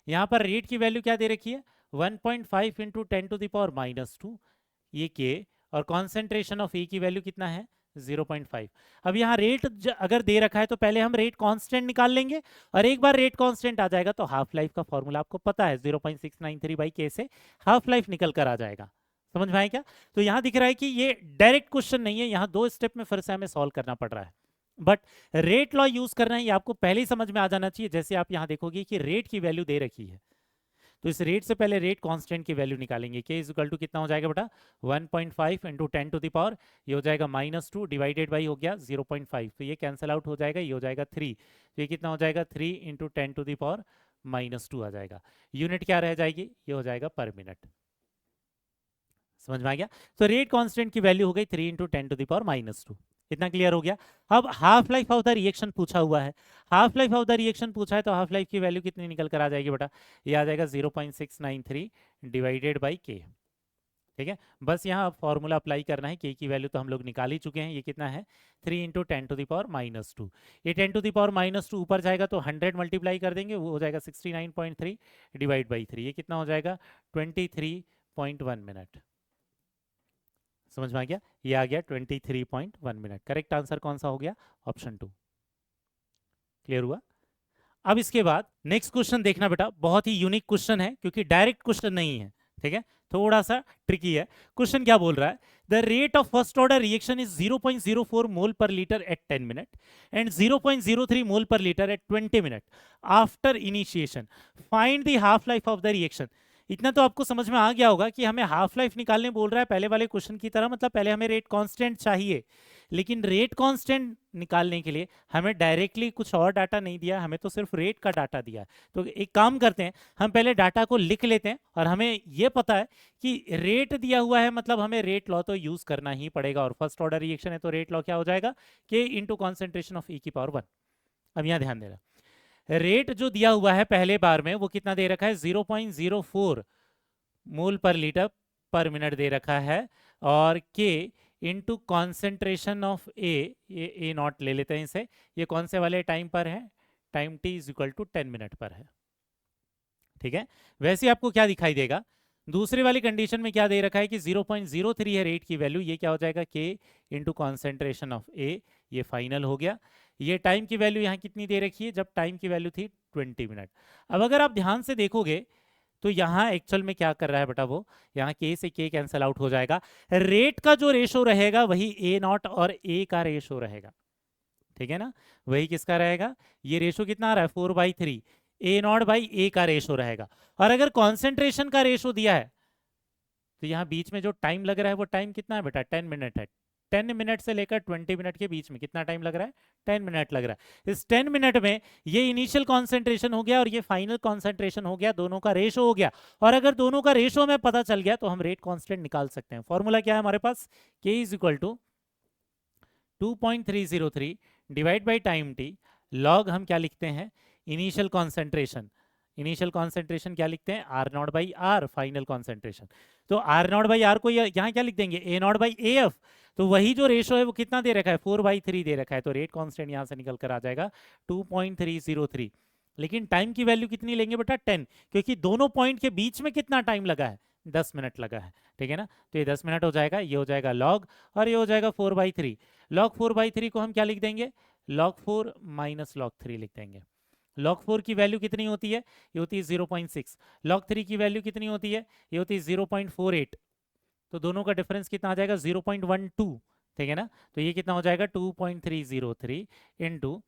यहाँ पर रेट की वैल्यू क्या दे रखी है? 1.5 इंटू 10⁻², ये K, और कॉन्सेंट्रेशन ऑफ ए की वैल्यू कितना है? 0.5। अब यहाँ रेट अगर दे रखा है तो पहले हम रेट कांस्टेंट निकाल लेंगे, और एक बार रेट कांस्टेंट आ जाएगा तो हाफ लाइफ का फॉर्मूला आपको पता है, 0.693/K से हाफ लाइफ निकल कर आ जाएगा। समझ में आया क्या? तो यहाँ दिख रहा है कि ये डायरेक्ट क्वेश्चन नहीं है, यहाँ 2 स्टेप में फिर से हमें सॉल्व करना पड़ रहा है। बट रेट लॉ यूज करना है, ये आपको पहले ही समझ में आ जाना चाहिए। जैसे आप यहाँ देखोगे कि रेट की वैल्यू दे रखी है, तो इस रेट से पहले रेट कांस्टेंट की वैल्यू निकालेंगे। K इज इक्वल टू कितना हो जाएगा बेटा? 1.5 इंटू 10⁻, ये हो जाएगा -2, डिवाइडेड बाई हो गया 0.5, तो ये कैंसिल आउट हो जाएगा, ये हो जाएगा 3, तो ये कितना हो जाएगा? 3 इंटू 10⁻² आ जाएगा। यूनिट क्या रह जाएगी? ये हो जाएगा पर मिनट। समझ में आ गया? तो रेट कांस्टेंट की वैल्यू हो गई 3 इंटू 10⁻²। इतना क्लियर हो गया? अब half life of the reaction पूछा हुआ है। Half life of the reaction पूछा है, तो हाफ लाइफ की वैल्यू कितनी निकल कर आ जाएगी बेटा? ये आ जाएगा 0.693 डिवाइडेड बाई K। ठीक है? बस यहाँ अब फॉर्मूला अप्लाई करना है। K की वैल्यू तो हम लोग निकाल ही चुके हैं, ये कितना है? 3 इंटू 10⁻²। ये 10⁻² ऊपर जाएगा तो 100 मल्टीप्लाई कर देंगे, वो हो जाएगा 69.3 डिवाइड बाई 3, ये कितना हो जाएगा? 23.1 मिनट। समझ में आ गया? ये आ गया 23.1 मिनट। करेक्ट आंसर कौन सा हो गया? ऑप्शन 2। क्लियर हुआ? अब इसके बाद नेक्स्ट क्वेश्चन देखना बेटा, बहुत ही यूनिक क्वेश्चन है क्योंकि डायरेक्ट क्वेश्चन नहीं है। ठीक है? थोड़ा सा ट्रिकी है। क्वेश्चन क्या बोल रहा है? The rate of first order reaction is 0.04 मोल पर लीटर एट 10 मिनट एंड 0.03 मोल पर litre at 20 minute after initiation. Find the half life of the reaction. इतना तो आपको समझ में आ गया होगा कि हमें हाफ लाइफ निकालने बोल रहा है पहले वाले क्वेश्चन की तरह, मतलब पहले हमें रेट कांस्टेंट चाहिए। लेकिन रेट कांस्टेंट निकालने के लिए हमें डायरेक्टली कुछ और डाटा नहीं दिया, हमें तो सिर्फ रेट का डाटा दिया। तो एक काम करते हैं, हम पहले डाटा को लिख लेते हैं, और हमें यह पता है कि रेट दिया हुआ है, मतलब हमें रेट लॉ तो यूज करना ही पड़ेगा। और फर्स्ट ऑर्डर रिएक्शन है तो रेट लॉ क्या हो जाएगा? K into concentration of E की पावर 1। अब यहाँ ध्यान देना, रेट जो दिया हुआ है पहले बार में वो कितना दे रखा है? 0.04 मोल पर लीटर पर मिनट दे रखा है, और K into concentration of A not ले लेते हैं इसे। ये कौन से वाले टाइम पर है? Time t is equal to 10 minute पर है। ठीक है? वैसे आपको क्या दिखाई देगा? दूसरे वाली कंडीशन में क्या दे रखा है कि 0.03 है रेट की वैल्यू, ये क्या हो जाएगा? K into concentration of A, ये फाइनल हो गया। ये टाइम की वैल्यू यहाँ कितनी दे रखी है? जब टाइम की वैल्यू थी 20 मिनट। अब अगर आप ध्यान से देखोगे तो यहाँ एक्चुअल में क्या कर रहा है बेटा, वो यहाँ के से के कैंसल आउट हो जाएगा। रेट का जो रेशो रहेगा वही ए नॉट और ए का रेशो रहेगा, ठीक है ना। वही किसका रहेगा, ये रेशो कितना आ रहा है 4/3, ए नॉट बाई ए का रेशो रहेगा। और अगर कॉन्सेंट्रेशन का रेशो दिया है तो यहाँ बीच में जो टाइम लग रहा है वो टाइम कितना है बेटा, 10 मिनट है। 10 मिनट से लेकर 20 मिनट के बीच में कितना टाइम लग रहा है, 10 मिनट लग रहा है। इस 10 मिनट में ये इनिशियल कॉन्सेंट्रेशन हो गया और ये फाइनल कॉन्सेंट्रेशन हो गया, दोनों का रेशो हो गया। और अगर दोनों का रेशो में पता चल गया तो हम रेट कांस्टेंट निकाल सकते हैं। फॉर्मूला क्या है हमारे पास, k is equal to 2.303 divide by time T, log हम क्या लिखते हैं, इनिशियल कॉन्सेंट्रेशन। इनिशियल कॉन्सेंट्रेशन क्या लिखते हैं, R naught by R, final concentration. तो आर नॉट बाई आर को यहाँ क्या लिख देंगे, A naught by A F. तो वही जो रेशो है वो कितना दे रखा है, 4/3 दे रखा है। तो रेट कांस्टेंट यहाँ से निकल कर आ जाएगा 2.303। लेकिन टाइम की वैल्यू कितनी लेंगे बेटा, 10, क्योंकि दोनों पॉइंट के बीच में कितना टाइम लगा है, 10 मिनट लगा है, ठीक है ना। तो ये 10 मिनट हो जाएगा, ये हो जाएगा लॉग और ये हो जाएगा 4/3। लॉग 4/3 को हम क्या लिख देंगे, log 4 माइनस log 3 लिख देंगे। log 4 की वैल्यू कितनी होती है, ये होती है 0.6। log 3 की वैल्यू कितनी होती है, ये होती है 0.48। तो दोनों का डिफरेंस कितना आ जाएगा, 0.12, ठीक है ना। तो ये कितना हो जाएगा 2.303 इंटू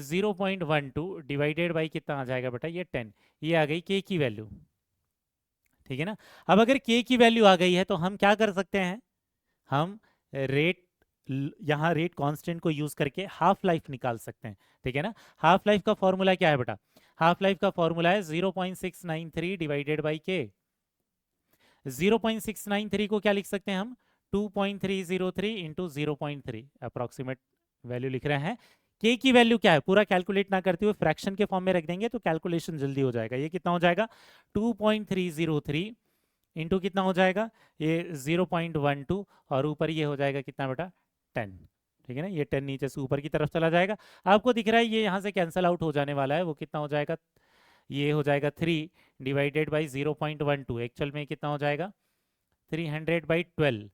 0.12 डिवाइडेड बाई कितना आ जाएगा बेटा, ये 10। ये आ गई k की वैल्यू, ठीक है ना। अब अगर k की वैल्यू आ गई है तो हम क्या कर सकते हैं, हम रेट, यहाँ रेट कांस्टेंट को यूज करके हाफ लाइफ निकाल सकते हैं, ठीक है ना। हाफ लाइफ का फॉर्मूला क्या है बेटा, हाफ लाइफ का फॉर्मूला है 0.693 डिवाइडेड बाई के। 0.693 को क्या लिख सकते हैं हम, 2.303 इंटू 0.3, अप्रोक्सीमेट वैल्यू लिख रहे हैं। के की वैल्यू क्या है, पूरा कैलकुलेट ना करते हुए फ्रैक्शन के फॉर्म में रख देंगे तो कैलकुलेशन जल्दी हो जाएगा। ये कितना हो जाएगा 2.303 इंटू कितना हो जाएगा, ये 0.12 और ऊपर ये हो जाएगा कितना बेटा 10, ठीक है ना। ये 10 नीचे से ऊपर की तरफ चला जाएगा, आपको दिख रहा है ये यहाँ से कैंसल आउट हो जाने वाला है। वो कितना हो जाएगा, ये हो जाएगा 3 डिवाइडेड बाई 0.12, एक्चुअल में कितना हो जाएगा 300/12।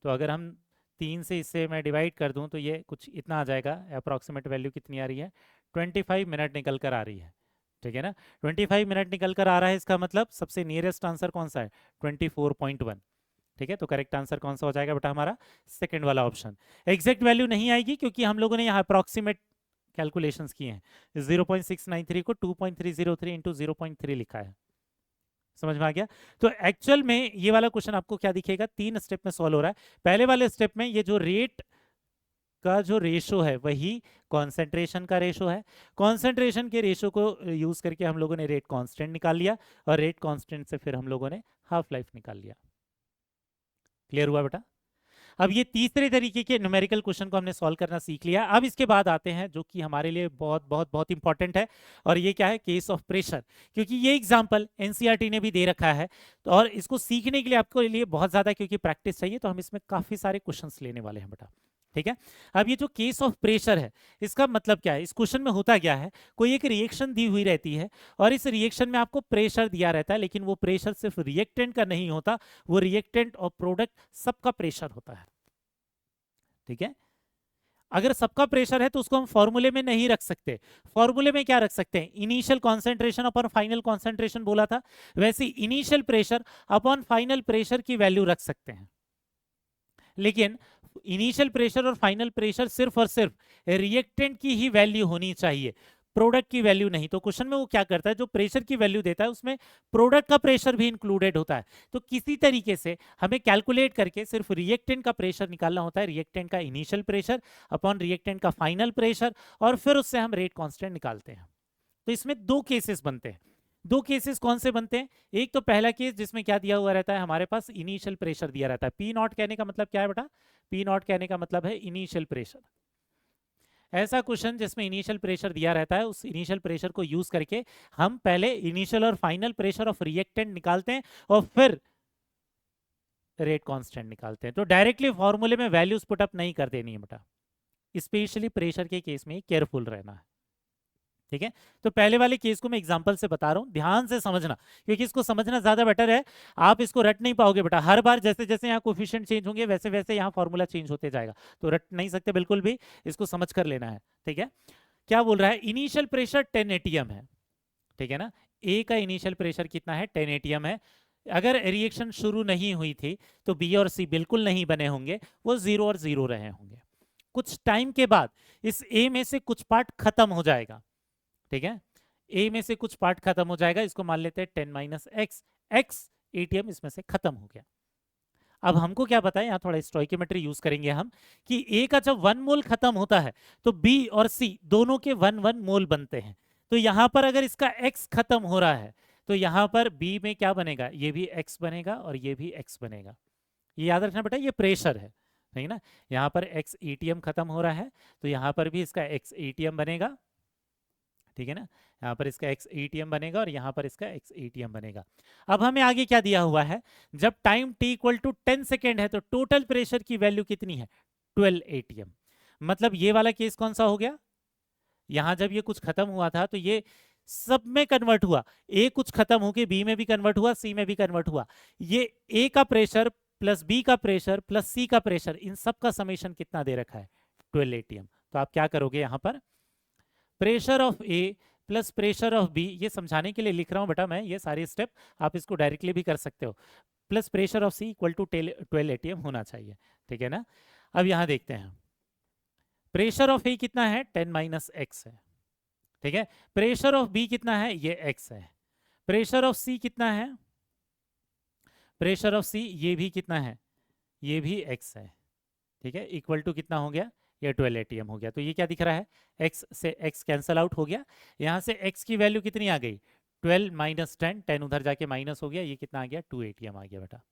तो अगर हम 3 से इससे मैं डिवाइड कर दूं तो ये कुछ इतना आ जाएगा, अप्रॉक्सीमेट वैल्यू कितनी आ रही है, 25 मिनट निकल कर आ रही है, ठीक है ना। 25 मिनट निकल कर आ रहा है, इसका मतलब सबसे नियरेस्ट आंसर कौन सा है, 24.1, ठीक है। तो करेक्ट आंसर कौन सा हो जाएगा बेटा हमारा, सेकंड वाला ऑप्शन। एग्जैक्ट वैल्यू नहीं आएगी क्योंकि हम लोगों ने यहाँ अप्रॉक्सीमेट कैलकुलेशंस किए हैं। 0.693 को 2.303 इंटू 0.3 लिखा है, समझ में आ गया। तो एक्चुअल में ये वाला क्वेश्चन आपको क्या दिखेगा, 3 स्टेप में सॉल्व हो रहा है। पहले वाले स्टेप में ये जो रेट का जो रेशो है वही कॉन्सेंट्रेशन का रेशो है। कॉन्सेंट्रेशन के रेशो को यूज करके हम लोगों ने रेट कांस्टेंट निकाल लिया और रेट कांस्टेंट से फिर हम लोगों ने हाफ लाइफ निकाल लिया। क्लियर हुआ बेटा। अब ये तीसरे तरीके के न्यूमेरिकल क्वेश्चन को हमने सॉल्व करना सीख लिया। अब इसके बाद आते हैं जो कि हमारे लिए बहुत बहुत बहुत इंपॉर्टेंट है, और ये क्या है, केस ऑफ प्रेशर। क्योंकि ये एग्जांपल एनसीईआरटी ने भी दे रखा है, तो और इसको सीखने के लिए आपको लिए बहुत ज्यादा क्योंकि प्रैक्टिस चाहिए, तो हम इसमें काफी सारे क्वेश्चंस लेने वाले हैं बेटा, ठीक है। अब ये जो केस ऑफ प्रेशर है, इसका मतलब क्या है, इस क्वेश्चन में होता क्या है, कोई एक रिएक्शन दी हुई रहती है और इस रिएक्शन में आपको प्रेशर दिया रहता है, लेकिन वो प्रेशर सिर्फ रिएक्टेंट का नहीं होता, वो रिएक्टेंट और प्रोडक्ट सबका प्रेशर होता है, ठीक है। अगर सबका प्रेशर है तो उसको हम फॉर्मूले में नहीं रख सकते। फॉर्मूले में क्या रख सकते हैं, initial concentration upon final concentration बोला था, वैसे initial pressure upon final pressure की वैल्यू रख सकते हैं। लेकिन इनिशियल प्रेशर और फाइनल प्रेशर सिर्फ और सिर्फ रिएक्टेंट की ही वैल्यू होनी चाहिए, प्रोडक्ट की वैल्यू नहीं। तो क्वेश्चन में वो क्या करता है, जो प्रेशर की वैल्यू देता है उसमें प्रोडक्ट का प्रेशर भी इंक्लूडेड होता है। तो किसी तरीके से हमें कैलकुलेट करके सिर्फ रिएक्टेंट का प्रेशर निकालना होता है, रिएक्टेंट का इनिशियल प्रेशर अपॉन रिएक्टेंट का फाइनल प्रेशर, और फिर उससे हम रेट कांस्टेंट निकालते हैं। तो इसमें दो केसेस बनते हैं। दो केसेस कौन से बनते हैं, एक तो पहला केस जिसमें क्या दिया हुआ रहता है, हमारे पास इनिशियल प्रेशर दिया रहता है। पी नॉट कहने का मतलब क्या है बेटा, पी नॉट कहने का मतलब है इनिशियल प्रेशर। ऐसा क्वेश्चन जिसमें इनिशियल प्रेशर दिया रहता है, उस इनिशियल प्रेशर को यूज करके हम पहले इनिशियल और फाइनल प्रेशर ऑफ रिएक्टेंट निकालते हैं और फिर रेट कांस्टेंट निकालते हैं। तो डायरेक्टली फॉर्मूले में वैल्यूज पुट अप नहीं कर देनी है बेटा, स्पेशली प्रेशर के केस में केयरफुल रहना है, ठीक है। तो पहले वाले केस को मैं एग्जांपल से बता रहा हूं, ध्यान से समझना, क्योंकि इसको समझना ज्यादा बेटर है। आप इसको रट नहीं पाओगे बेटा, हर बार जैसे जैसे यहाँ कोफिशिएंट चेंज होंगे वैसे वैसे यहाँ फॉर्मूला चेंज होते जाएगा, तो रट नहीं सकते बिल्कुल भी, इसको समझ कर लेना है, ठीक है। क्या बोल रहा है, इनिशियल प्रेशर 10 atm है, ठीक है ना, ए का इनिशियल प्रेशर कितना है, 10 एटीएम है। अगर रिएक्शन शुरू नहीं हुई थी तो बी और सी बिल्कुल नहीं बने होंगे, वो 0 और 0 रहे होंगे। कुछ टाइम के बाद इस ए में से कुछ पार्ट खत्म हो जाएगा, ठीक है, ए में से कुछ पार्ट खत्म हो जाएगा, इसको मान लेते हैं 10 माइनस एक्स, एक्स एटीएम इसमें से खत्म हो गया। अब हमको क्या पता है, यहाँ थोड़ा स्टोइकियोमेट्री यूज करेंगे हम, कि ए का जब 1 मोल खत्म होता है तो बी और सी दोनों के 1 मोल बनते हैं। तो यहां पर अगर इसका x खत्म हो रहा है तो यहां पर b में क्या बनेगा, ये भी x बनेगा और ये भी x बनेगा। ये याद रखना बेटा, ये प्रेशर है, नहीं ना, यहाँ पर x एटीएम खत्म हो रहा है तो यहाँ पर भी इसका x एटीएम बनेगा, ठीक है ना, यहाँ पर इसका x एटीएम बनेगा और यहाँ पर इसका x एटीएम बनेगा। अब हमें आगे क्या दिया हुआ है, जब time t equal to 10 second है तो टोटल प्रेशर की वैल्यू कितनी है, 12 एटीएम। मतलब ये वाला केस कौन सा हो गया, यहां जब ये कुछ खत्म हुआ था तो ये सब में कन्वर्ट हुआ, ए कुछ खत्म होके बी में भी कन्वर्ट हुआ, सी में भी कन्वर्ट हुआ। ये ए का प्रेशर प्लस बी का प्रेशर प्लस सी का प्रेशर, इन सब का समेशन कितना दे रखा है, 12 एटीएम। तो आप क्या करोगे, यहां पर pressure of A plus pressure of B, ये समझाने के लिए लिख रहा हूं बेटा मैं ये सारे स्टेप, आप इसको डायरेक्टली भी कर सकते हो, plus pressure of C equal to 12 ATM होना चाहिए, ठीक है ना। अब यहां देखते हैं, प्रेशर ऑफ ए कितना है, 10 माइनस एक्स है, ठीक है। प्रेशर ऑफ बी कितना है, ये x है। प्रेशर ऑफ सी कितना है, प्रेशर ऑफ सी ये भी कितना है, ये भी x है, ठीक है, इक्वल टू कितना हो गया, ये 12 एटीएम हो गया। तो ये क्या दिख रहा है, x से x कैंसल आउट हो गया, यहां से x की वैल्यू कितनी आ गई, 12 माइनस 10, 10 उधर जाके माइनस हो गया, ये कितना आ गया, 2 एटीएम आ गया बेटा।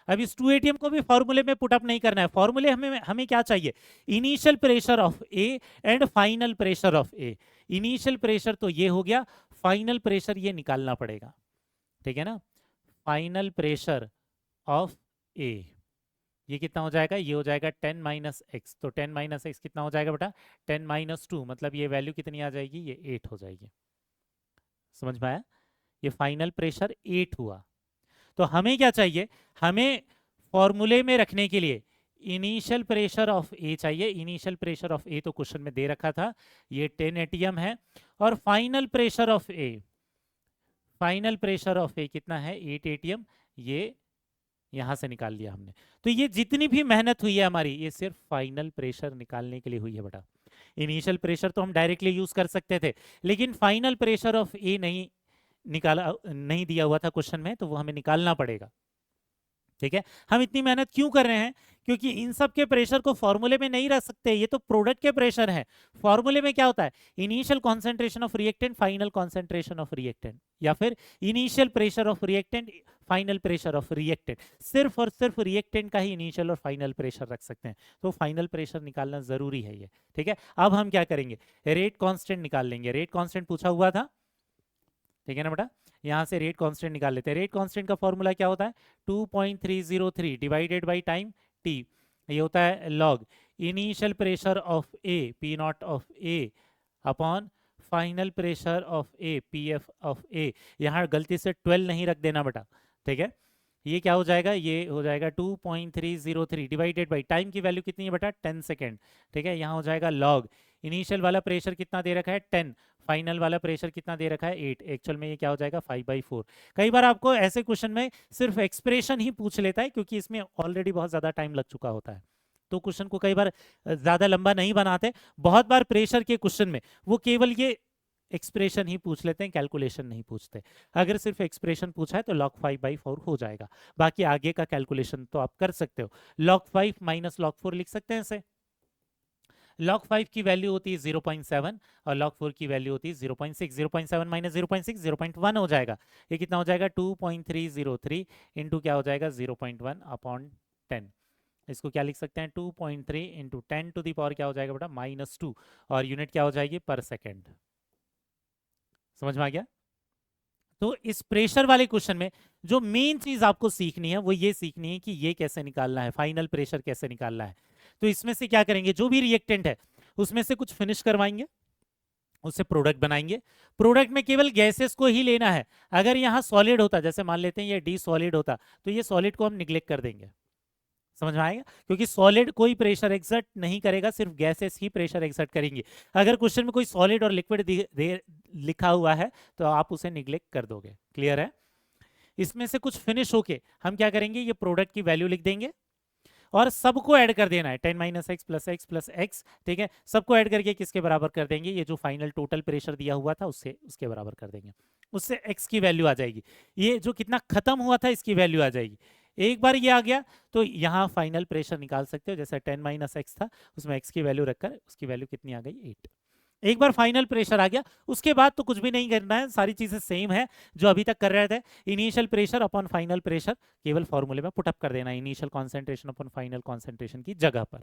अब इस 2 एटीएम को भी फॉर्मूले में पुट अप नहीं करना है, फॉर्मूले हमें क्या चाहिए, initial pressure of A and final pressure of A. Initial pressure तो ये हो गया, फाइनल प्रेशर ये निकालना पड़ेगा, ठीक है ना। फाइनल प्रेशर ऑफ ए ये कितना हो जाएगा, ये हो जाएगा 10 माइनस एक्स, तो 10 माइनस एक्स कितना हो जाएगा बेटा, 10 माइनस 2, मतलब ये वैल्यू कितनी आ जाएगी, ये 8 हो जाएगी। समझ में आया, ये फाइनल प्रेशर 8 हुआ। तो हमें क्या चाहिए, हमें फॉर्मूले में रखने के लिए इनिशियल प्रेशर ऑफ ए चाहिए। इनिशियल प्रेशर ऑफ ए तो क्वेश्चन में दे रखा था, ये 10 एटीएम है, और final pressure of A, final pressure of A कितना है, 8 एटीएम, ये यहां से निकाल लिया हमने। तो ये जितनी भी मेहनत हुई है हमारी, ये सिर्फ फाइनल प्रेशर निकालने के लिए हुई है बेटा। इनिशियल प्रेशर तो हम डायरेक्टली यूज कर सकते थे, लेकिन फाइनल प्रेशर ऑफ ए नहीं दिया हुआ था क्वेश्चन में, तो वो हमें निकालना पड़ेगा, ठीक है। हम इतनी मेहनत क्यों कर रहे हैं, क्योंकि इन सब के प्रेशर को फॉर्मूले में नहीं रख सकते, ये तो प्रोडक्ट के प्रेशर है। फॉर्मूले में क्या होता है, initial concentration of reactant, final concentration of reactant, या फिर initial pressure of reactant, final pressure of reactant. सिर्फ और सिर्फ रिएक्टेंट का ही इनिशियल और फाइनल प्रेशर रख सकते हैं, तो फाइनल प्रेशर निकालना जरूरी है ये, ठीक है। अब हम क्या करेंगे, रेट कांस्टेंट निकाल लेंगे। रेट कांस्टेंट पूछा हुआ था, ठीक है ना बेटा, यहां से रेट कांस्टेंट निकाल लेते हैं। रेट कांस्टेंट का फॉर्मूला क्या होता है, 2.303 डिवाइडेड बाई टाइम टी, ये होता है log initial pressure of A P naught of A upon final pressure of A P F of A. यहाँ गलती से 12 नहीं रख देना बेटा, ठीक है। ये क्या हो जाएगा, ये हो जाएगा 2.303 डिवाइडेड बाई टाइम की वैल्यू कितनी है बेटा, 10 सेकेंड, ठीक है। यहाँ हो जाएगा लॉग इनिशियल वाला प्रेशर कितना दे रखा है, 10, फाइनल वाला प्रेशर कितना दे रखा है, 8, एक्चुअल में ये क्या हो जाएगा 5/4। कई बार आपको ऐसे क्वेश्चन में सिर्फ एक्सप्रेशन ही पूछ लेता है, क्योंकि इसमें ऑलरेडी बहुत ज़्यादा टाइम लग चुका होता है, तो क्वेश्चन को कई बार ज़्यादा लंबा नहीं बनाते। बहुत बार प्रेशर के क्वेश्चन में वो केवल ये एक्सप्रेशन ही पूछ लेते हैं, कैलकुलेशन नहीं पूछते। अगर सिर्फ एक्सप्रेशन पूछा है तो log 5/4 हो जाएगा, बाकी आगे का कैलकुलेशन तो आप कर सकते हो। log 5 माइनस log 4 लिख सकते हैं इसे। log 5 की वैल्यू होती है 0.7 और log 4 की वैल्यू होती है 0.6। 0.7 माइनस 0.6 0.1 हो जाएगा, ये कितना हो जाएगा 2.303 इंटू क्या हो जाएगा 0.1 अपॉन 10। इसको क्या लिख सकते हैं, 2.3 इंटू 10 टू द पावर क्या हो जाएगा बेटा -2, और यूनिट क्या हो जाएगी पर सेकेंड। समझ में आ गया। तो इस प्रेशर वाले क्वेश्चन में जो मेन चीज आपको सीखनी है वो ये सीखनी है कि ये कैसे निकालना है, फाइनल प्रेशर कैसे निकालना है। तो इसमें से क्या करेंगे, जो भी रिएक्टेंट है उसमें से कुछ फिनिश करवाएंगे, उससे प्रोडक्ट बनाएंगे। प्रोडक्ट में केवल गैसेस को ही लेना है। अगर यहाँ सॉलिड होता, जैसे मान लेते हैं ये डी सॉलिड होता, तो ये सॉलिड को हम निग्लेक्ट कर देंगे। समझ में आएगा, क्योंकि सॉलिड कोई प्रेशर एक्सर्ट नहीं करेगा, सिर्फ गैसेस ही प्रेशर एक्सर्ट करेंगे। अगर क्वेश्चन में कोई सॉलिड और लिक्विड लिखा हुआ है तो आप उसे निग्लेक्ट कर दोगे। क्लियर है? इसमें से कुछ फिनिश होके हम क्या करेंगे, ये प्रोडक्ट की वैल्यू लिख देंगे और सबको ऐड कर देना है, 10 minus x plus x plus x, ठीक है। सबको ऐड करके किसके बराबर कर देंगे, ये जो फाइनल टोटल प्रेशर दिया हुआ था उससे उसके बराबर कर देंगे, उससे एक्स की वैल्यू आ जाएगी। ये जो कितना खत्म हुआ था इसकी वैल्यू आ जाएगी। एक बार ये आ गया तो यहाँ फाइनल प्रेशर निकाल सकते हो, जैसे 10 माइनस एक्स था उसमें एक्स की वैल्यू रखकर उसकी वैल्यू कितनी आ गई, 8। एक बार फाइनल प्रेशर आ गया उसके बाद तो कुछ भी नहीं करना है, सारी चीजें सेम है जो अभी तक कर रहे थे। Initial pressure upon final pressure केवल फॉर्मूले में पुटअप कर देना, initial concentration upon final concentration की जगह पर।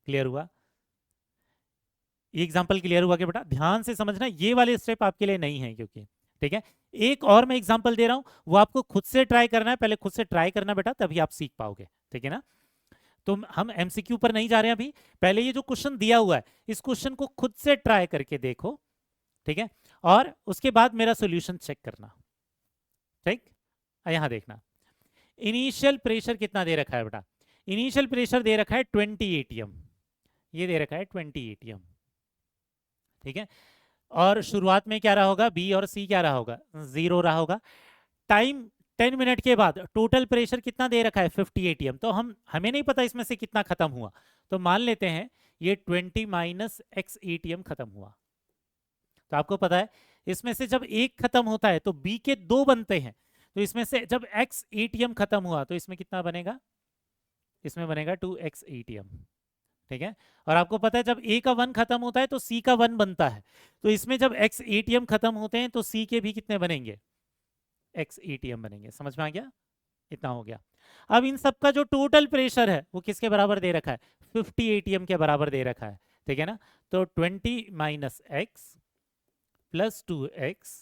क्लियर हुआ? ये एग्जांपल क्लियर हुआ कि बेटा ध्यान से समझना, ये वाले स्टेप आपके लिए नहीं है क्योंकि, ठीक है। एक और मैं एग्जांपल दे रहा हूं, वो आपको खुद से ट्राई करना है, पहले खुद से ट्राई करना बेटा, तभी आप सीख पाओगे, ठीक है ना। तो हम एमसीक्यू पर नहीं जा रहे हैं अभी, पहले ये जो क्वेश्चन दिया हुआ है इस क्वेश्चन को खुद से ट्राई करके देखो, ठीक है, और उसके बाद मेरा सॉल्यूशन चेक करना, ठीक। यहां देखना, इनिशियल प्रेशर कितना दे रखा है बेटा, इनिशियल प्रेशर दे रखा है 20 एटीएम, ये दे रखा है 20 एटीएम, ठीक है। और शुरुआत में क्या रहा होगा, बी और सी क्या रहा होगा, 0 रहा होगा। टाइम 10 मिनट के बाद टोटल प्रेशर कितना दे रखा है, 50 एटीएम। तो हमें नहीं पता इसमें से कितना खत्म हुआ, तो मान लेते हैं ये 20 माइनस एक्स एटीएम खत्म हुआ। तो आपको पता है इसमें से जब एक खत्म होता है तो बी के 2 बनते हैं, तो इसमें से जब एक्स एटीएम खत्म हुआ तो इसमें कितना बनेगा, इसमें बनेगा 2x एटीएम, ठीक है। और आपको पता है जब ए का 1 खत्म होता है तो सी का 1 बनता है, तो इसमें जब एक्स एटीएम खत्म होते हैं तो सी के भी कितने बनेंगे, एक्स एटीएम बनेंगे। समझ में आ गया? इतना हो गया। अब इन सब का जो टोटल प्रेशर है वो किसके बराबर दे रखा है, 50 एटीएम के बराबर दे रखा है, ठीक है ना। तो 20 minus x plus 2x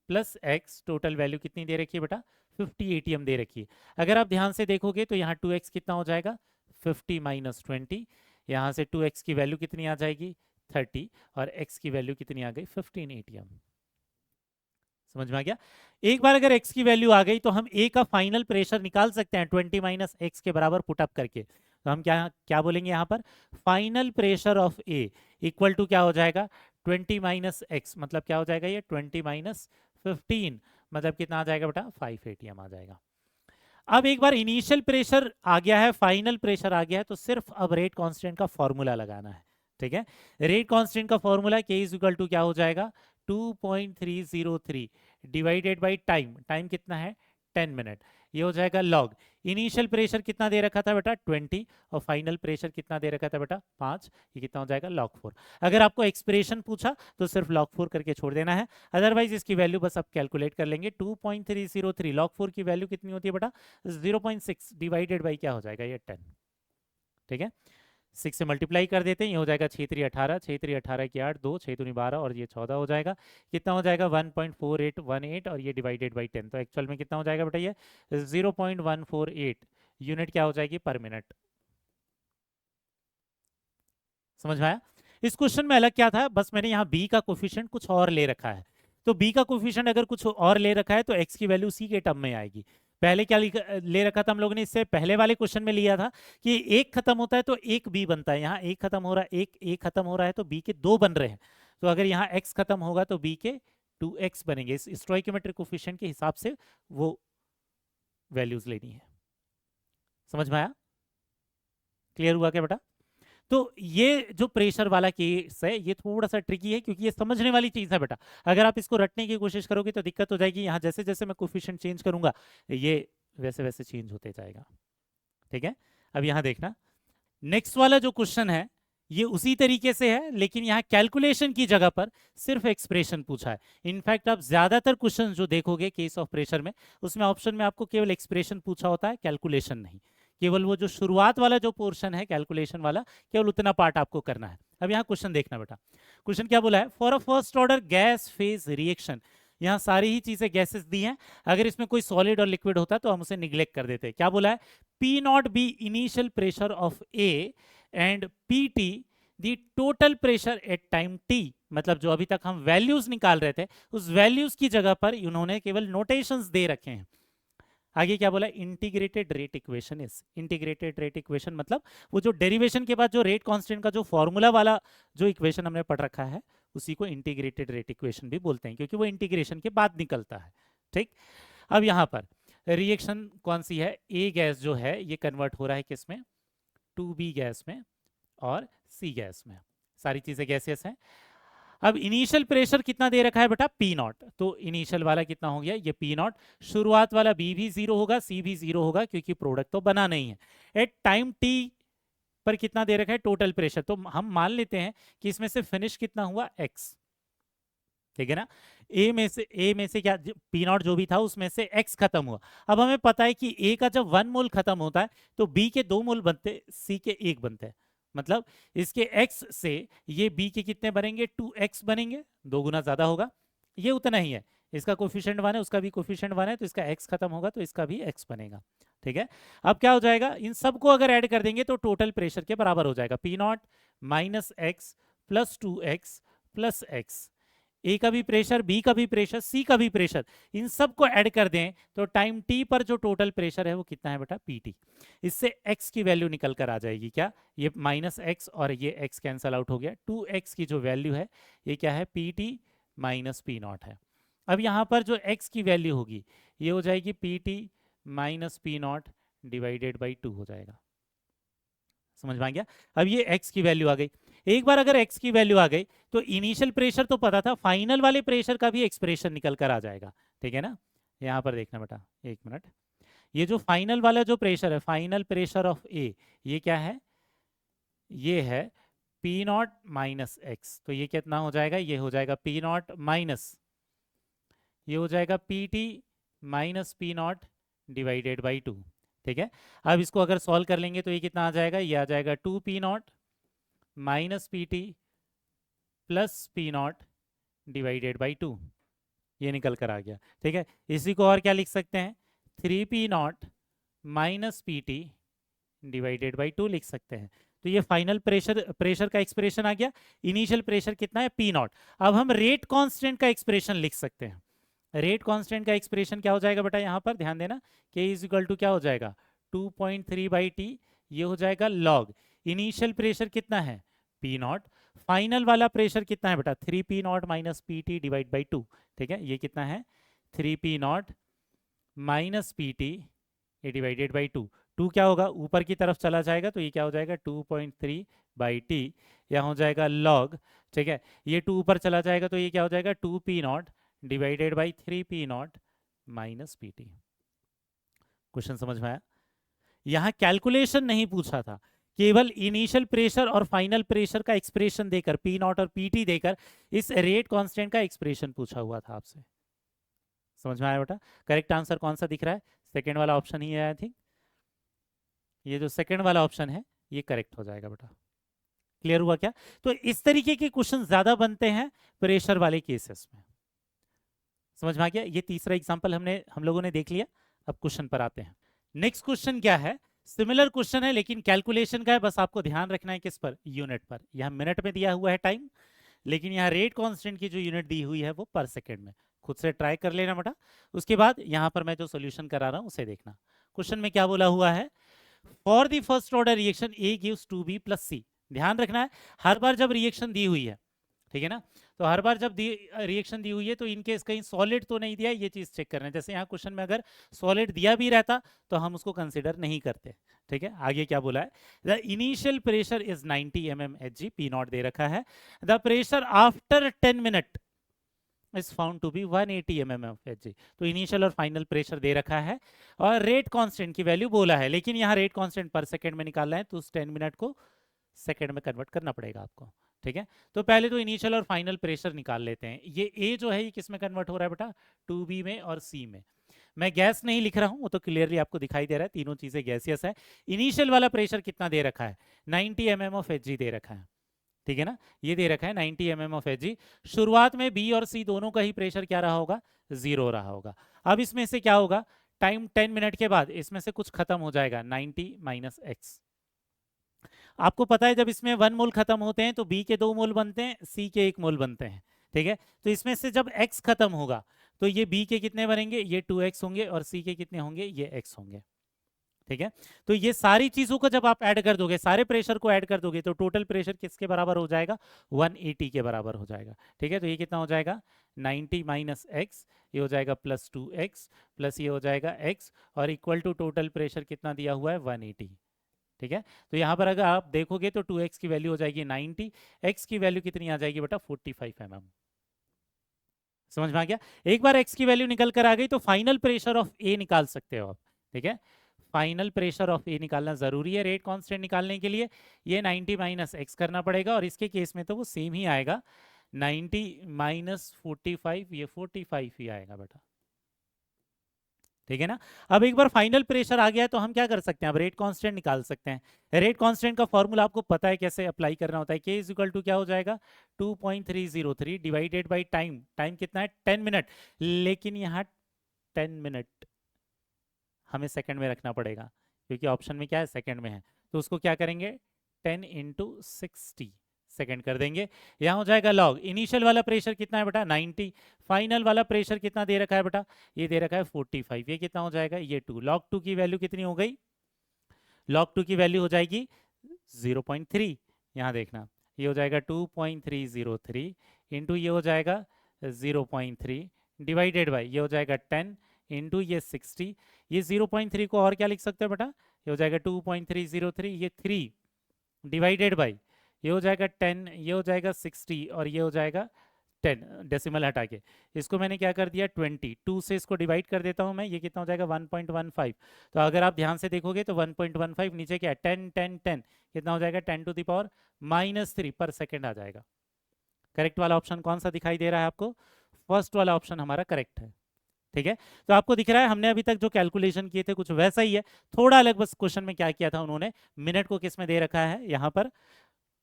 plus x, total value कितनी दे रखी है बेटा, 50 एटीएम दे रखी है। अगर आप ध्यान से देखोगे तो यहाँ 2x कितना हो जाएगा, 50 माइनस 20, यहाँ से 2x की वैल्यू कितनी आ जाएगी, 30, और x की वैल्यू कितनी आ गई, 15 एटीएम। समझ में आ गया? एक बार अगर x की वैल्यू आ गई तो हम a का फाइनल प्रेशर निकाल सकते हैं 20 माइनस एक्स के बराबर पुटअप करके। तो हम क्या क्या बोलेंगे यहाँ पर, final pressure of a equal to क्या हो जाएगा, 20 माइनस एक्स, मतलब क्या हो जाएगा ये 20 माइनस 15, मतलब कितना आ जाएगा बेटा, 5 एटीएम आ जाएगा। अब एक बार इनिशियल प्रेशर आ गया है, फाइनल प्रेशर आ गया है, तो सिर्फ अब रेट कांस्टेंट का फॉर्मूला लगाना है, ठीक है। रेट कांस्टेंट का formula K is equal to क्या हो जाएगा, 2.303 डिवाइडेड बाई टाइम, टाइम कितना है 10 मिनट, ये हो जाएगा लॉग। इनिशियल प्रेशर कितना दे रखा था बेटा 20, और फाइनल प्रेशर कितना दे रखा था बेटा 5, ये कितना हो जाएगा log 4। अगर आपको एक्सप्रेशन पूछा तो सिर्फ log 4 करके छोड़ देना है, अदरवाइज इसकी वैल्यू बस आप कैलकुलेट कर लेंगे। 2.303 log 4 की वैल्यू कितनी होती है बेटा, 0.6 डिवाइडेड बाई क्या हो जाएगा ये 10, ठीक है। 6 से मल्टीप्लाई कर देते हैं, ये हो जाएगा 6 3 18, 6 3 18 की 8, 2 6 दूनी 12 और ये 14 हो जाएगा। कितना हो जाएगा 1.4818, और ये डिवाइडेड बाई 10, तो एक्चुअल में कितना हो जाएगा बेटा ये 0.148 यूनिट क्या हो जाएगी पर मिनट। समझ में आया? इस क्वेश्चन में अलग क्या था, बस मैंने यहाँ b का कोफिशिएंट कुछ और ले रखा है, तो b का कोफिशिएंट अगर कुछ और ले रखा है तो x की वैल्यू c के टर्म में आएगी। पहले क्या ले रखा था हम लोगों ने, इससे पहले वाले क्वेश्चन में लिया था कि एक खत्म होता है तो एक b बनता है, यहाँ एक खत्म हो रहा है, एक खत्म हो रहा है तो b के 2 बन रहे हैं, तो अगर यहाँ x खत्म होगा तो b के 2x बनेंगे। इस स्टोइकोमेट्रिक कोफिशिएंट के हिसाब से वो वैल्यूज लेनी है। समझ में आया? क्लियर हुआ क्या बेटा? तो ये जो प्रेशर वाला केस है ये थोड़ा सा ट्रिकी है, क्योंकि ये समझने वाली चीज है बेटा। अगर आप इसको रटने की कोशिश करोगे तो दिक्कत हो जाएगी, यहाँ जैसे जैसे मैं कोफिशिएंट चेंज करूंगा ये वैसे वैसे चेंज होते जाएगा, ठीक है। अब यहाँ देखना, नेक्स्ट वाला जो क्वेश्चन है ये उसी तरीके से है, लेकिन यहाँ कैलकुलेशन की जगह पर सिर्फ एक्सप्रेशन पूछा है। इनफैक्ट आप ज्यादातर क्वेश्चन जो देखोगे केस ऑफ प्रेशर में, उसमें ऑप्शन में आपको केवल एक्सप्रेशन पूछा होता है, कैलकुलेशन नहीं। केवल वो जो शुरुआत वाला जो पोर्शन है कैलकुलेशन वाला, केवल उतना पार्ट आपको करना है। अब यहाँ क्वेश्चन देखना बेटा, क्वेश्चन क्या बोला है, for a first order gas phase reaction, यहाँ सारी ही चीजें गैसेस दी हैं, अगर इसमें कोई सॉलिड और लिक्विड होता तो हम उसे निग्लेक्ट कर देते। क्या बोला है, P not be initial pressure of A and P T the total pressure at time T, मतलब जो अभी तक हम वैल्यूज निकाल रहे थे उस वैल्यूज की जगह पर इन्होंने केवल नोटेशंस दे रखे हैं। आगे क्या बोला, integrated rate equation is, integrated rate equation मतलब वो जो डेरिवेशन के बाद जो रेट कांस्टेंट का जो फॉर्मूला वाला जो इक्वेशन हमने पढ़ रखा है उसी को इंटीग्रेटेड रेट इक्वेशन भी बोलते हैं, क्योंकि वो इंटीग्रेशन के बाद निकलता है। ठीक, अब यहाँ पर रिएक्शन कौन सी है, ए गैस जो है ये कन्वर्ट हो रहा है किसमें, 2B गैस में और C गैस में, सारी चीजें गैसियस हैं। अब इनिशियल प्रेशर कितना दे रखा है बेटा, P नॉट, तो इनिशियल वाला कितना हो गया, ये P नॉट, शुरुआत वाला B भी 0 होगा, C भी 0 होगा, क्योंकि प्रोडक्ट तो बना नहीं है। एट टाइम T पर कितना दे रखा है, टोटल प्रेशर, तो हम मान लेते हैं कि इसमें से फिनिश कितना हुआ, X, ठीक है ना। ए में से क्या, P नॉट जो भी था उसमें से X खत्म हुआ। अब हमें पता है कि A का जब 1 मोल खत्म होता है तो B के 2 मोल बनते, C के 1 बनते हैं, मतलब इसके X से ये B के कितने बनेंगे, 2X बनेंगे, 2 गुना ज्यादा होगा, ये उतना ही है, इसका कोफिशिएंट 1 है, उसका भी कोफिशिएंट 1 है, तो इसका X खत्म होगा तो इसका भी X बनेगा। ठीक है, अब क्या हो जाएगा, इन सबको अगर ऐड कर देंगे तो टोटल प्रेशर के बराबर हो जाएगा, P not minus X plus 2X plus X। ए का भी प्रेशर, बी का भी प्रेशर, सी का भी प्रेशर, इन सब को ऐड कर दें तो टाइम टी पर जो टोटल प्रेशर है वो कितना है बेटा, पीटी। इससे एक्स की वैल्यू निकल कर आ जाएगी, क्या, ये माइनस एक्स और ये एक्स कैंसल आउट हो गया, 2x की जो वैल्यू है ये क्या है, पीटी माइनस पी नॉट है। अब यहाँ पर जो x की वैल्यू होगी ये हो जाएगी PT minus P not divided by 2 हो जाएगा, समझ में आ गया। अब ये x की वैल्यू आ गई, एक बार अगर x की वैल्यू आ गई तो इनिशियल प्रेशर तो पता था, फाइनल वाले प्रेशर का भी एक्सप्रेशन निकल कर आ जाएगा, ठीक है ना। यहाँ पर देखना बेटा, एक मिनट, ये जो फाइनल वाला जो प्रेशर है, फाइनल प्रेशर ऑफ ए, ये क्या है, ये है पी नॉट माइनस एक्स, तो ये कितना हो जाएगा, ये हो जाएगा पी नॉट माइनस, ये हो जाएगा P T minus P not divided by 2। ठीक है, अब इसको अगर सॉल्व कर लेंगे तो ये कितना आ जाएगा, ये आ जाएगा 2 P not minus P T plus P not divided by 2, ये निकल कर आ गया। ठीक है, इसी को और क्या लिख सकते हैं, 3 P not minus P T divided by 2 लिख सकते हैं। तो ये फाइनल प्रेशर का एक्सप्रेशन आ गया, इनिशियल प्रेशर कितना है, पी नॉट। अब हम रेट कांस्टेंट का एक्सप्रेशन लिख सकते हैं, रेट कांस्टेंट का एक्सप्रेशन क्या हो जाएगा बेटा, यहाँ पर ध्यान देना, k इज इक्वल टू क्या हो जाएगा, 2.3 बाई टी, ये हो जाएगा लॉग, इनिशियल प्रेशर कितना है, पी नॉट, फाइनल वाला प्रेशर कितना है बेटा, 3 P not minus P T divide by 2। ठीक है, ये कितना है, 3 P not minus P T ये डिवाइडेड बाई 2, 2 क्या होगा, ऊपर की तरफ चला जाएगा तो ये क्या हो जाएगा, 2.3 बाई टी, या हो जाएगा लॉग। ठीक है, ये 2 ऊपर चला जाएगा तो ये क्या हो जाएगा, 2 P not divided by 3 P not minus P T. Question समझ में आया, यहां कैलकुलेशन नहीं पूछा था, केवल इनिशियल प्रेशर और फाइनल प्रेशर का एक्सप्रेशन देकर, पी नॉट और पीटी देकर इस रेट कांस्टेंट का एक्सप्रेशन पूछा हुआ था आपसे। समझ में आया बेटा, करेक्ट आंसर कौन सा दिख रहा है, सेकेंड वाला ऑप्शन ही है, आई थिंक ये जो सेकेंड वाला ऑप्शन है ये करेक्ट हो जाएगा बेटा। क्लियर हुआ क्या, तो इस तरीके के क्वेश्चन ज्यादा बनते हैं प्रेशर वाले केसेस में। समझ में आ गया, ये तीसरा एग्जांपल हम लोगों ने देख लिया। अब क्वेश्चन पर आते हैं, नेक्स्ट क्वेश्चन क्या है, सिमिलर क्वेश्चन है लेकिन कैलकुलेशन का है, बस आपको ध्यान रखना है किस पर, यूनिट पर। यहाँ मिनट में दिया हुआ है टाइम, लेकिन यहाँ रेट कांस्टेंट की जो यूनिट दी हुई है वो पर सेकेंड में, खुद से ट्राई कर लेना बेटा। उसके बाद यहाँ पर मैं जो सोल्यूशन करा रहा हूँ उसे देखना। क्वेश्चन में क्या बोला हुआ है, for the first order reaction A gives 2b plus C. ध्यान रखना है, हर बार जब रिएक्शन दी हुई है, ठीक है ना, तो हर बार जब रिएक्शन दी हुई है तो इनकेस कहीं सॉलिड तो नहीं दिया है, ये चीज चेक करना है। जैसे यहाँ क्वेश्चन में अगर सॉलिड दिया भी रहता तो हम उसको कंसिडर नहीं करते। ठीक है, आगे क्या बोला है, the initial pressure is 90 mm Hg, P naught दे रखा है, द प्रेशर आफ्टर 10 मिनट is found to be 180 mm Hg। तो इनिशियल और फाइनल प्रेशर दे रखा है और रेट कांस्टेंट की वैल्यू बोला है, लेकिन यहाँ रेट कांस्टेंट पर सेकंड में निकालना है तो उस 10 मिनट को सेकंड में कन्वर्ट करना पड़ेगा आपको। ठीक है, तो पहले तो इनिशियल और फाइनल प्रेशर निकाल लेते हैं। ये ए जो है ये किस में कन्वर्ट हो रहा है बेटा, 2b में और सी में। मैं गैस नहीं लिख रहा हूं, वो तो क्लियरली आपको दिखाई दे रहा है, तीनों चीजें गैसियस है। इनिशियल वाला प्रेशर कितना दे रखा है, 90 mm ऑफ Hg दे रखा है, ठीक है ना, ये दे रखा है 90 mm ऑफ Hg। शुरुआत में बी और सी दोनों का ही प्रेशर क्या रहा होगा, 0 रहा होगा। अब इसमें से क्या होगा, टाइम 10 मिनट के बाद इसमें से कुछ खत्म हो जाएगा, 90 माइनस एक्स। आपको पता है जब इसमें 1 मोल खत्म होते हैं तो बी के 2 मोल बनते हैं, सी के 1 मोल बनते हैं। ठीक है, तो इसमें से जब x खत्म होगा तो ये b के कितने बनेंगे, ये 2x होंगे, और c के कितने होंगे, ये x होंगे। ठीक है। तो ये सारी चीजों को जब आप ऐड कर दोगे, सारे प्रेशर को ऐड कर दोगे, तो टोटल प्रेशर किसके बराबर हो जाएगा? 180 के बराबर हो जाएगा। ठीक है, तो ये कितना हो जाएगा? 90 माइनस एक्स, ये हो जाएगा प्लस 2x, प्लस ये हो जाएगा x, और इक्वल टू टोटल प्रेशर कितना दिया हुआ है? 180। ठीक है, तो यहाँ पर अगर आप देखोगे तो 2x की वैल्यू हो जाएगी 90, x की वैल्यू कितनी आ जाएगी बेटा? 45 mm। समझ में आ गया? एक बार x की वैल्यू निकल कर आ गई तो फाइनल प्रेशर ऑफ ए निकाल सकते हो आप। ठीक है, फाइनल प्रेशर ऑफ ए निकालना जरूरी है रेट कांस्टेंट निकालने के लिए। ये 90 माइनस एक्स करना पड़ेगा, और इसके केस में तो वो सेम ही आएगा, 90 माइनस 45, ये 45 ही आएगा बेटा। ठीक है ना? अब एक बार फाइनल प्रेशर आ गया तो हम क्या कर सकते हैं? अब रेट कांस्टेंट निकाल सकते हैं। रेट कांस्टेंट का फॉर्मूला आपको पता है कैसे अप्लाई करना होता है। k इज इक्वल टू क्या हो जाएगा? 2.303 डिवाइडेड बाई टाइम। टाइम कितना है? 10 मिनट, लेकिन यहाँ 10 मिनट हमें सेकंड में रखना पड़ेगा, क्योंकि ऑप्शन में क्या है? सेकंड में है। तो उसको क्या करेंगे? 10 इंटू 60 सेकेंड कर देंगे। यहाँ हो जाएगा लॉग। इनिशियल वाला प्रेशर कितना है बेटा? 90। फाइनल वाला प्रेशर कितना दे रखा है बेटा? ये दे रखा है 45। ये कितना हो जाएगा? ये 2। लॉग 2 की वैल्यू कितनी हो गई? लॉग 2 की वैल्यू हो जाएगी 0.3। यहाँ देखना, ये हो जाएगा 2.303 इंटू ये हो जाएगा 0.3 डिवाइडेड बाई ये हो जाएगा 10 इंटू ये 60। ये 0.3 को और क्या लिख सकते हो बेटा? ये हो जाएगा 2.303, ये 3 डिवाइडेड बाई ये हो जाएगा 10, ये हो जाएगा 60, और ये हो जाएगा 10, डेसिमल हटा के इसको मैंने क्या कर दिया? 20। 2 से इसको डिवाइड कर देता हूं मैं, ये कितना हो जाएगा? 1.15। तो अगर आप ध्यान से देखोगे तो 1.15 नीचे क्या है? 10 10 10, कितना हो जाएगा? 10 टू द पावर -3 पर सेकेंड आ जाएगा। करेक्ट वाला ऑप्शन कौन सा दिखाई दे रहा है आपको? फर्स्ट वाला ऑप्शन हमारा करेक्ट है। ठीक है, तो आपको दिख रहा है हमने अभी तक जो कैलकुलेशन किए थे कुछ वैसा ही है, थोड़ा अलग बस क्वेश्चन में क्या किया था उन्होंने, मिनट को किस में दे रखा है? यहाँ पर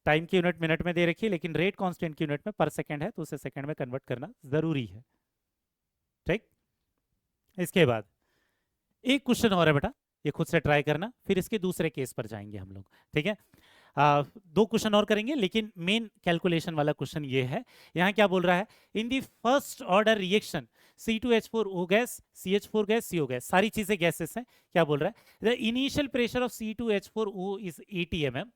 टाइम की यूनिट मिनट में दे रखी है, लेकिन रेट कांस्टेंट की यूनिट में पर सेकंड है, तो उसे सेकंड में कन्वर्ट करना जरूरी है। ठीक, इसके बाद एक क्वेश्चन और है बेटा, ये खुद से ट्राई करना, फिर इसके दूसरे केस पर जाएंगे हम लोग। ठीक है, दो क्वेश्चन और करेंगे, लेकिन मेन कैलकुलेशन वाला क्वेश्चन ये है। यहाँ क्या बोल रहा है? In the first order reaction C2H4O gas, CH4 gas, CO gas, सारी चीजें गैसेस हैं। क्या बोल रहा है? The initial pressure of C2H4O is 80 mm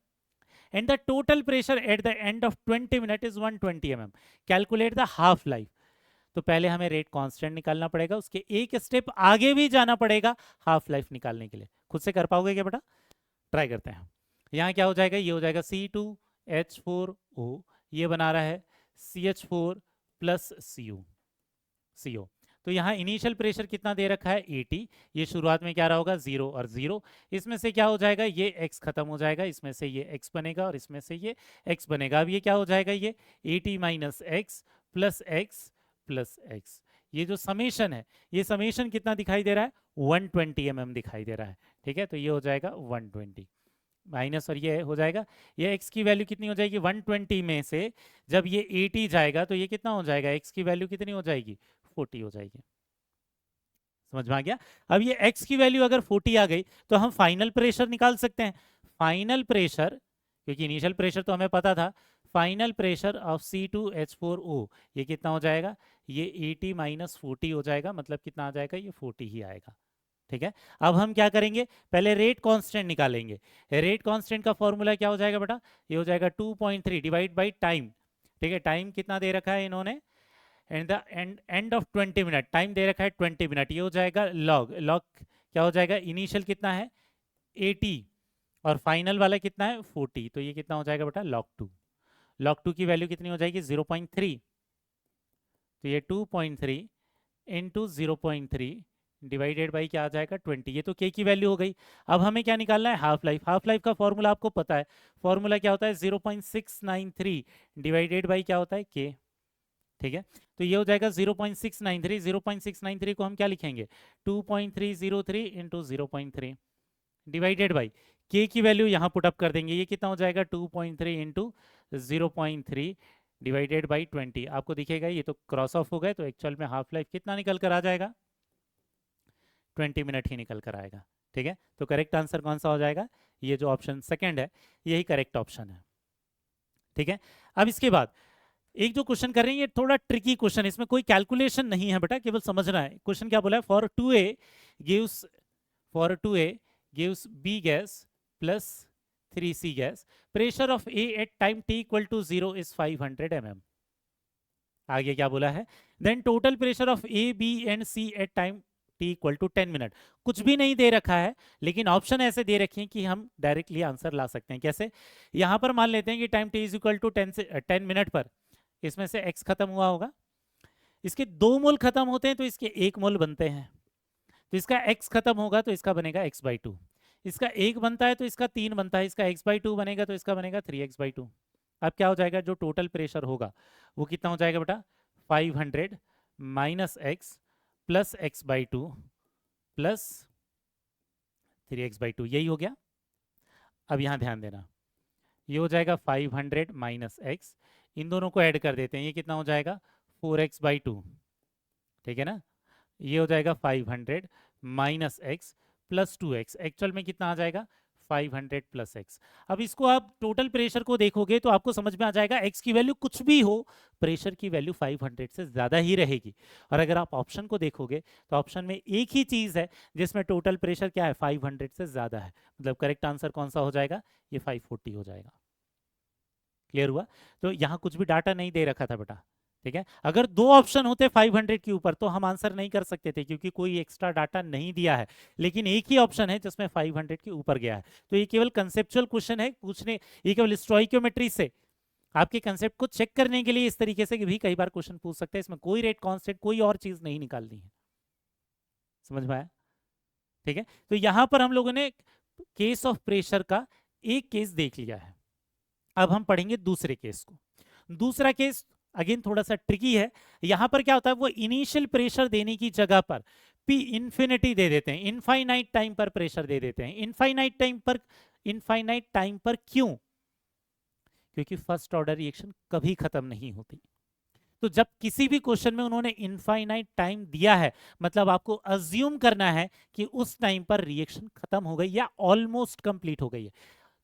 and the total pressure at the end of 20 minutes is 120 mm. Calculate the half life. तो पहले हमें रेट कांस्टेंट निकालना पड़ेगा, उसके एक स्टेप आगे भी जाना पड़ेगा हाफ लाइफ निकालने के लिए। खुद से कर पाओगे क्या बेटा? ट्राई करते हैं। यहाँ क्या हो जाएगा? ये हो जाएगा C2H4O, ये बना रहा है CH4 प्लस CO। तो यहाँ इनिशियल प्रेशर कितना दे रखा है? 80। ये शुरुआत में क्या रहा होगा? 0 और 0। इसमें से क्या हो जाएगा? ये x खत्म हो जाएगा, इसमें से ये x बनेगा, और इसमें से ये x बनेगा। अब ये क्या हो जाएगा? ये 80 minus x plus x plus x. ये जो समेशन है, ये समेशन कितना दिखाई दे रहा है? 120 mm दिखाई दे रहा है। ठीक है, तो ये हो जाएगा 120 माइनस, और ये हो जाएगा, ये x की वैल्यू कितनी हो जाएगी? 120 में से जब ये 80 जाएगा तो ये कितना हो जाएगा? x की वैल्यू कितनी हो जाएगी? 40 हो जाएगी। समझ में आ गया? अब ये x की वैल्यू अगर 40 आ गई तो हम फाइनल प्रेशर निकाल सकते हैं। फाइनल प्रेशर, क्योंकि इनिशियल प्रेशर तो हमें पता था, फाइनल प्रेशर ऑफ C2H4O ये कितना हो जाएगा? ये 80 माइनस 40 हो जाएगा, मतलब कितना आ जाएगा? ये 40 ही आएगा। ठीक है, अब हम क्या करेंगे? पहले रेट कांस्टेंट निकालेंगे। रेट कांस्टेंट का फॉर्मूला क्या हो जाएगा बेटा? ये हो जाएगा 2.3 डिवाइड बाई टाइम। ठीक है, टाइम कितना दे रखा है इन्होंने? And the end of 20 minute, time दे रखा है 20 मिनट। ये हो जाएगा लॉग। लॉग क्या हो जाएगा? इनिशियल कितना है? 80, और फाइनल वाला कितना है? 40। तो ये कितना हो जाएगा बेटा? log 2। log 2 की वैल्यू कितनी हो जाएगी? 0.3। तो ये 2.3 इंटू 0.3 डिवाइडेड बाई क्या आ जाएगा? 20। ये तो k की वैल्यू हो गई। अब हमें क्या निकालना है? Half life. हाफ लाइफ का फॉर्मूला आपको पता है, फॉर्मूला क्या होता है? 0.693 डिवाइडेड बाई क्या होता है? k। ठीक है, तो ये हो जाएगा 0.693। 0.693 को हम क्या लिखेंगे? 2.303 इंटू 0.3 डिवाइडेड बाई k की वैल्यू यहाँ पुट अप कर देंगे। ये कितना हो जाएगा? 2.3 इंटू 0.3 डिवाइडेड बाई 20। आपको दिखेगा ये तो क्रॉस ऑफ हो गए, तो एक्चुअल में हाफ लाइफ कितना निकल कर आ जाएगा? 20 मिनट ही निकल कर आएगा। ठीक है, तो करेक्ट आंसर कौन सा हो जाएगा? ये जो ऑप्शन सेकंड है, यही करेक्ट ऑप्शन है। ठीक है, अब इसके बाद एक जो क्वेश्चन कर रहे हैं, ये थोड़ा ट्रिकी क्वेश्चन, इसमें कोई कैलकुलेशन नहीं है बेटा, केवल समझना है। क्वेश्चन क्या बोला है? For 2a gives B gas plus 3C gas. Pressure of A at time t equal to 0 is 500 mm. आगे क्या बोला है? Then total pressure of A, B and C at time t equal to 10 minute. कुछ भी नहीं दे रखा है, लेकिन ऑप्शन ऐसे दे रखे हैं कि हम डायरेक्टली आंसर ला सकते हैं. कैसे? यहां पर मान लेते हैं कि time t is equal to 10 minute पर इसमें से x खत्म हुआ होगा. इसके 2 मोल खत्म होते हैं तो इसके 1 मोल बनते हैं. तो इसका x खत्म होगा तो इसका बनेगा x/2. इसका 1 बनता है तो इसका 3 बनता है. इसका x/2 बनेगा तो इसका बनेगा 3x/2. अब क्या हो जाएगा? जो टोटल प्रेशर होगा वो कितना हो जाएगा बेटा? 500 minus x plus x/2 plus 3x/2. यही हो गया. अब यहां ध्यान देना, ये हो जाएगा 500 माइनस x. इन दोनों को ऐड कर देते हैं. ये कितना हो जाएगा? 4x/2. ठीक है ना. ये हो जाएगा 500 minus x plus 2x. Actual में कितना आ जाएगा? 500 प्लस x. अब इसको आप टोटल प्रेशर को देखोगे तो आपको समझ में आ जाएगा x की वैल्यू कुछ भी हो, प्रेशर की वैल्यू 500 से ज्यादा ही रहेगी. और अगर आप ऑप्शन को देखोगे तो ऑप्शन में एक ही चीज है जिसमें टोटल प्रेशर क्या है? 500 से ज्यादा है. मतलब करेक्ट आंसर कौन सा हो जाएगा? ये 540 हो जाएगा. क्लियर हुआ? तो यहाँ कुछ भी डाटा नहीं दे रखा था बेटा. ठीक है. अगर 2 ऑप्शन होते 500 के ऊपर तो हम आंसर नहीं कर सकते थे, क्योंकि कोई एक्स्ट्रा डाटा नहीं दिया है. लेकिन एक ही ऑप्शन है जिसमें 500 के ऊपर गया है. तो ये केवल कंसेप्चुअल क्वेश्चन है पूछने, ये केवल स्टोइकियोमेट्री से आपके कंसेप्ट को चेक करने के लिए इस तरीके से भी कई बार क्वेश्चन पूछ सकते हैं. इसमें कोई रेट कांस्टेंट, कोई और चीज नहीं निकालनी है. समझ में आया? ठीक है. तो यहां पर हम लोगों ने केस ऑफ प्रेशर का एक केस देख लिया है. अब हम पढ़ेंगे दूसरे केस को. दूसरा केस अगेन थोड़ा सा ट्रिकी है. यहां पर क्या होता है? वो इनिशियल प्रेशर देने की जगह पर P इंफिनिटी दे देते हैं. इनफाइनाइट टाइम पर प्रेशर दे देते हैं. इनफाइनाइट टाइम पर क्यों? क्योंकि फर्स्ट ऑर्डर रिएक्शन कभी खत्म नहीं होती. तो जब किसी भी क्वेश्चन में उन्होंने इनफाइनाइट टाइम दिया है, मतलब आपको अज्यूम करना है कि उस टाइम पर रिएक्शन खत्म हो गई या ऑलमोस्ट कंप्लीट हो गई है.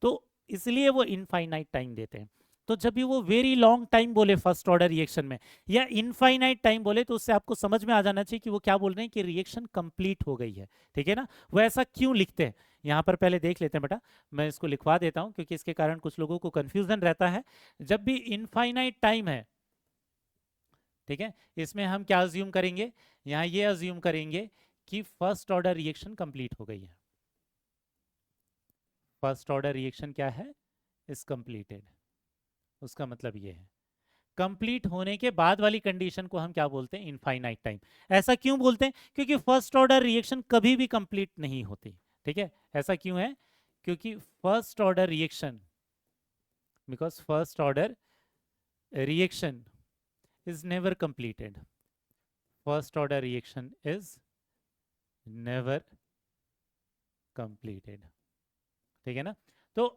तो इसलिए वो इनफाइनाइट टाइम देते हैं. तो जब भी वो वेरी लॉन्ग टाइम बोले फर्स्ट ऑर्डर रिएक्शन में या इनफाइनाइट टाइम बोले, तो उससे आपको समझ में आ जाना चाहिए कि वो क्या बोल रहे हैं कि रिएक्शन कंप्लीट हो गई है. ठीक है ना. वो ऐसा क्यों लिखते हैं यहां पर पहले देख लेते हैं बेटा. मैं इसको लिखवा देता हूं क्योंकि इसके कारण कुछ लोगों को कंफ्यूजन रहता है. जब भी इनफाइनाइट टाइम है, ठीक है, इसमें हम क्या अज्यूम करेंगे? यहां ये अज्यूम करेंगे कि फर्स्ट ऑर्डर रिएक्शन कंप्लीट हो गई है. फर्स्ट ऑर्डर रिएक्शन क्या है? Is completed. उसका मतलब ये है कंप्लीट होने के बाद वाली कंडीशन को हम क्या बोलते हैं? Infinite time. ऐसा क्यों बोलते हैं? क्योंकि फर्स्ट ऑर्डर रिएक्शन कभी भी कंप्लीट नहीं होती. ठीक है. ऐसा क्यों है? क्योंकि first order reaction, because first order reaction is never completed. First order reaction is never completed. ठीक है ना. तो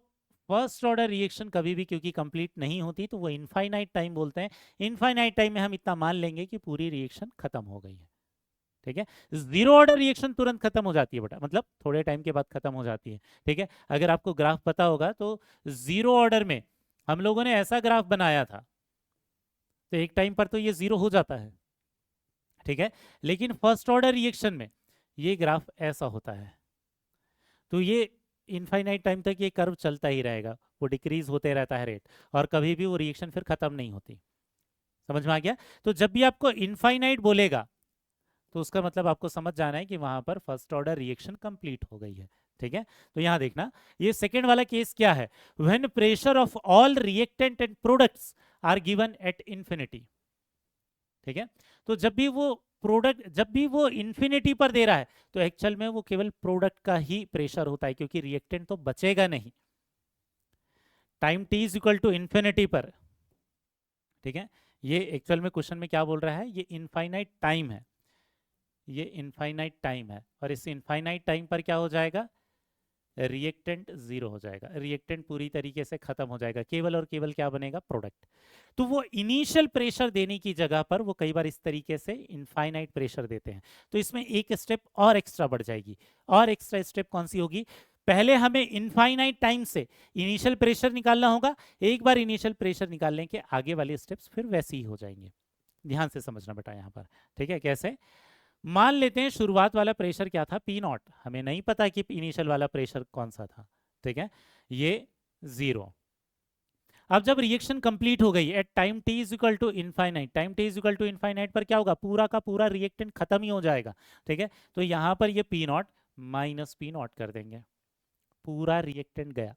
फर्स्ट ऑर्डर रिएक्शन कभी भी क्योंकि कंप्लीट नहीं होती तो वो इनफाइनाइट टाइम बोलते हैं. इनफाइनाइट टाइम में हम इतना मान लेंगे कि पूरी रिएक्शन खत्म हो गई है. ठीक है. जीरो ऑर्डर रिएक्शन तुरंत खत्म हो जाती है बेटा, मतलब थोड़े टाइम के बाद खत्म हो जाती है. ठीक है. अगर आपको ग्राफ पता होगा तो जीरो ऑर्डर में हम लोगों ने ऐसा ग्राफ बनाया था तो एक टाइम पर तो ये जीरो हो जाता है. ठीक है. लेकिन फर्स्ट ऑर्डर रिएक्शन में ये ग्राफ ऐसा होता है. तो ये इनफाइनाइट टाइम तक ये कर्व चलता ही रहेगा, वो डिक्रीज होते रहता है रेट, और कभी भी वो रिएक्शन फिर खत्म नहीं होती. समझ में आ गया? तो जब भी आपको इनफाइनाइट बोलेगा तो उसका मतलब आपको समझ जाना है कि वहां पर फर्स्ट ऑर्डर रिएक्शन कंप्लीट हो गई है. ठीक है. तो यहां देखना, ये सेकेंड वाला केस क्या है? When pressure of all reactant and products are given at infinity. ठीक है. तो जब भी वो इंफिनिटी पर दे रहा है तो एक्चुअल में वो केवल प्रोडक्ट का ही प्रेशर होता है, क्योंकि रिएक्टेंट तो बचेगा नहीं. Time t is equal to infinity पर. ठीक है. ये एक्चुअल में क्वेश्चन में क्या बोल रहा है? ये इनफाइनाइट टाइम है. ये इनफाइनाइट टाइम है और इस इनफाइनाइट टाइम पर क्या हो जाएगा? रिएक्टेंट जीरो हो जाएगा. रिएक्टेंट पूरी तरीके से खत्म हो जाएगा. केवल और केवल क्या बनेगा? प्रोडक्ट. तो वो इनिशियल प्रेशर देने की जगह पर वो कई बार इस तरीके से इनफाइनाइट प्रेशर देते हैं. तो इसमें एक स्टेप और एक्स्ट्रा बढ़ जाएगी. और एक्स्ट्रा स्टेप कौन सी होगी? पहले हमें इनफाइनाइट टाइम से इनिशियल प्रेशर निकालना होगा. एक बार इनिशियल प्रेशर निकालने के आगे वाले स्टेप्स फिर वैसे ही हो जाएंगे. ध्यान से समझना बेटा यहां पर. ठीक है. कैसे? मान लेते हैं शुरुआत वाला प्रेशर क्या था, पी नॉट, हमें नहीं पता कि इनिशियल वाला प्रेशर कौन सा था, ठीक है, ये 0। अब जब रिएक्शन कंप्लीट हो गई at time T is equal to infinite, time T is equal to infinite पर क्या होगा, पूरा का पूरा रिएक्टेंट खत्म ही हो जाएगा, ठीक है। तो यहाँ पर ये P not minus P not कर देंगे, पूरा रिएक्टेंट गया,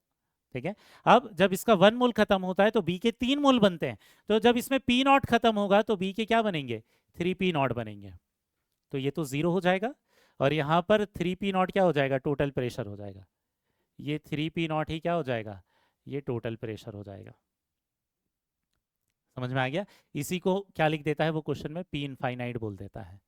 ठीक है। अब जब इसका 1 मोल खत्म होता है तो बी के 3 मोल बनते हैं, तो जब इसमें पी नॉट खत्म होगा तो बी के क्या बनेंगे, 3 पी नॉट बनेंगे, तो ये तो 0 हो जाएगा, और यहाँ पर 3 पी नॉट क्या हो जाएगा, टोटल प्रेशर हो जाएगा, ये 3 पी नॉट ही क्या हो जाएगा, ये टोटल प्रेशर हो जाएगा। समझ में आ गया, इसी को क्या लिख देता है वो क्वेश्चन में, पी इनफाइनाइट बोल देता है,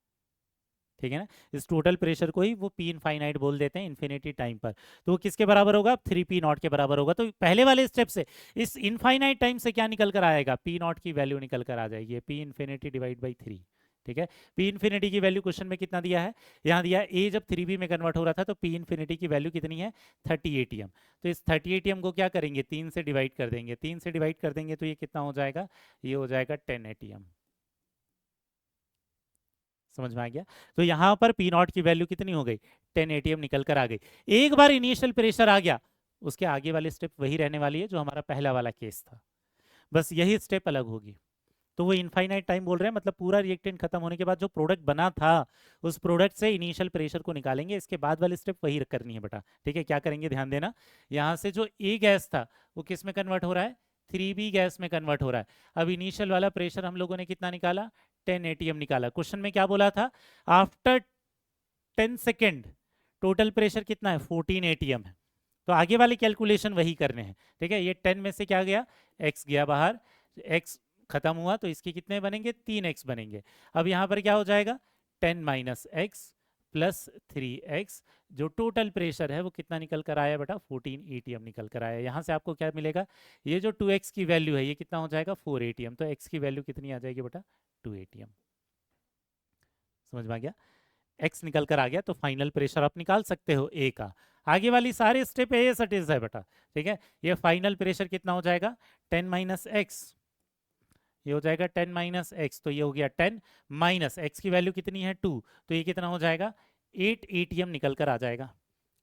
ठीक है ना। इस टोटल प्रेशर को ही वो पी इनफाइनाइट बोल देते हैं इन्फिनिटी टाइम पर। तो वो किसके बराबर होगा, 3 पी नॉट के बराबर होगा। तो पहले वाले स्टेप से इस इनफाइनाइट टाइम से क्या निकल कर आएगा, पी नॉट की वैल्यू निकल कर आ जाएगी, पी इन्फिनिटी डिवाइड बाई 3, ठीक है। पी इन्फिनिटी की वैल्यू क्वेश्चन में कितना दिया है, यहाँ दिया है ए जब 3b में कन्वर्ट हो रहा था तो पी इन्फिनिटी की वैल्यू कितनी है, 30 एटीएम। तो इस 30 एटीएम को क्या करेंगे, 3 से डिवाइड कर देंगे, 3 से डिवाइड कर देंगे तो ये कितना हो जाएगा, ये हो जाएगा 10 एटीएम। समझ में आ गया। तो यहाँ पर पी नॉट की वैल्यू कितनी हो गई, 10 एटीएम निकल कर आ गई। एक बार इनिशियल प्रेशर आ गया, उसके आगे वाली स्टेप वही रहने वाली है जो हमारा पहला वाला केस था, बस यही स्टेप अलग होगी। तो वो इनफाइनाइट टाइम बोल रहे हैं, मतलब पूरा रिएक्टेंट खत्म होने के बाद जो प्रोडक्ट बना था उस प्रोडक्ट से इनिशियल प्रेशर को निकालेंगे, इसके बाद वाली स्टेप वही करनी है बेटा, ठीक है। क्या करेंगे ध्यान देना, यहाँ से जो ए गैस था वो किस में कन्वर्ट हो रहा है, 3b गैस में कन्वर्ट हो रहा है। अब इनिशियल वाला प्रेशर हम लोगों ने कितना निकाला, 10 एटीएम निकाला। क्वेश्चन में क्या बोला था, आफ्टर 10 सेकेंड टोटल प्रेशर कितना है, 14 एटीएम है। तो आगे वाले कैलकुलेशन वही करने हैं, ठीक है। ये 10 में से क्या गया, x गया बाहर, x खत्म हुआ तो इसके कितने बनेंगे, 3x बनेंगे। अब यहाँ पर क्या हो जाएगा, 10 माइनस एक्स प्लस 3x, जो टोटल प्रेशर है वो कितना निकल कर आया बेटा, 14 एटीएम निकल कर आया। यहाँ से आपको क्या मिलेगा, ये जो 2x की वैल्यू है ये कितना हो जाएगा, 4 एटीएम। तो x की वैल्यू कितनी आ जाएगी बेटा, 2 एटीएम। समझ में आ गया, x निकल कर आ गया तो फाइनल प्रेशर आप निकाल सकते हो a का। आगे वाली सारे स्टेप ए सटीज है बेटा, ठीक है। ये फाइनल प्रेशर कितना हो जाएगा, 10 माइनस एक्स, ये हो जाएगा 10 माइनस एक्स, तो ये हो गया 10 माइनस एक्स की वैल्यू कितनी है 2, तो ये कितना हो जाएगा, 8 एटीएम निकल कर आ जाएगा,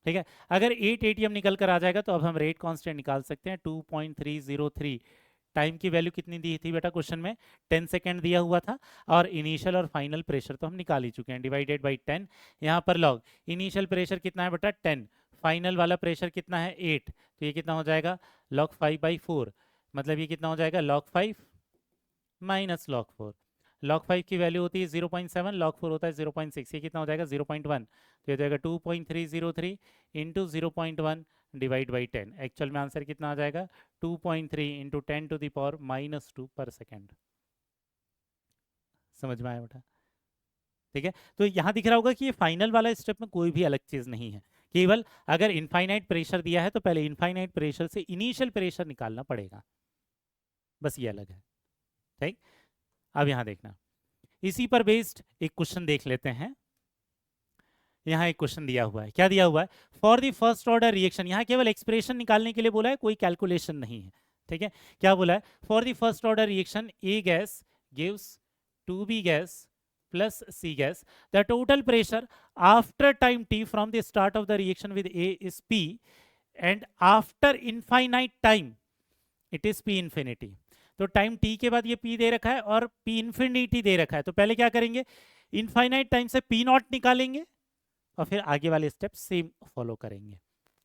ठीक है। अगर 8 एटीएम निकल कर आ जाएगा तो अब हम रेट कांस्टेंट निकाल सकते हैं, 2.303। टाइम की वैल्यू कितनी दी थी बेटा क्वेश्चन में, 10 सेकेंड दिया हुआ था, और इनिशियल और फाइनल प्रेशर तो हम निकाल ही चुके हैं, डिवाइडेड बाई 10। यहाँ पर लॉग इनिशियल प्रेशर कितना है बेटा 10, फाइनल वाला प्रेशर कितना है 8, तो ये कितना हो जाएगा, log 5/4, मतलब ये कितना हो जाएगा, log 5 माइनस log 4। log 5 की वैल्यू होती है 0.7, log 4 होता है 0.6, ये कितना हो जाएगा 0.1, तो ये हो जाएगा 2.303 इंटू 0.1 डिवाइड बाई 10। एक्चुअल में आंसर कितना आ जाएगा, 2.3 इंटू 10⁻⁻² पर सेकेंड। समझ में आया बेटा, ठीक है। तो यहाँ दिख रहा होगा कि ये फाइनल वाला स्टेप में कोई भी अलग चीज नहीं है, केवल अगर इनफाइनाइट प्रेशर दिया है तो पहले इनफाइनाइट प्रेशर से इनिशियल प्रेशर निकालना पड़ेगा, बस ये अलग है, ठीक। अब यहाँ देखना, इसी पर बेस्ड एक क्वेश्चन देख लेते हैं। यहाँ एक क्वेश्चन दिया हुआ है, क्या दिया हुआ है, for the first order reaction, यहाँ केवल एक्सप्रेशन निकालने के लिए बोला है, कोई कैलकुलेशन नहीं है, ठीक है। क्या बोला है, for the first order reaction A gas gives 2b gas plus C gas, the total pressure after time t from the start of the reaction with A is P, and after infinite time it is P infinity। तो time t के बाद ये P दे रखा है और P infinity दे रखा है, तो पहले क्या करेंगे, इनफाइनाइट टाइम से P नॉट निकालेंगे और फिर आगे वाले स्टेप सेम फॉलो करेंगे,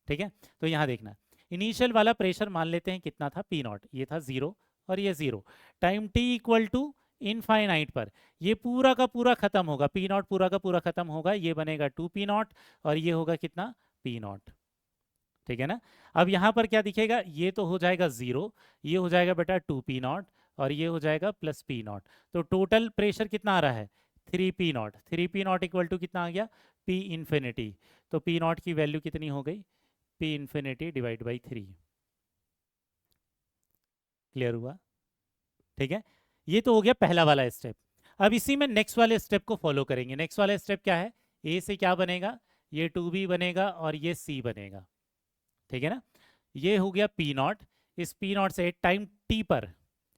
ठीक है। तो यहाँ देखना, इनिशियल वाला प्रेशर मान लेते हैं कितना था, P नॉट, ये था 0 और ये 0, time t equal to infinite पर ये पूरा का पूरा खत्म होगा, पी नॉट पूरा का पूरा खत्म होगा, ये बनेगा 2p नॉट और ये होगा कितना, p नॉट, ठीक है ना। अब यहाँ पर क्या दिखेगा, ये तो हो जाएगा 0, ये हो जाएगा बेटा 2p नॉट और ये हो जाएगा प्लस p नॉट। तो टोटल प्रेशर कितना आ रहा है, 3p not, 3p not equal to कितना आ गया, p इन्फिनिटी। तो p नॉट की वैल्यू कितनी हो गई, p infinity divide by 3। Clear हुआ, ठीक है। ये तो हो गया पहला वाला स्टेप। अब इसी में नेक्स्ट वाले स्टेप को फॉलो करेंगे। नेक्स्ट वाला स्टेप क्या है, ए से क्या बनेगा, ये 2b बनेगा और ये c बनेगा, ठीक है ना। ये हो गया p नॉट, इस p नॉट से टाइम t पर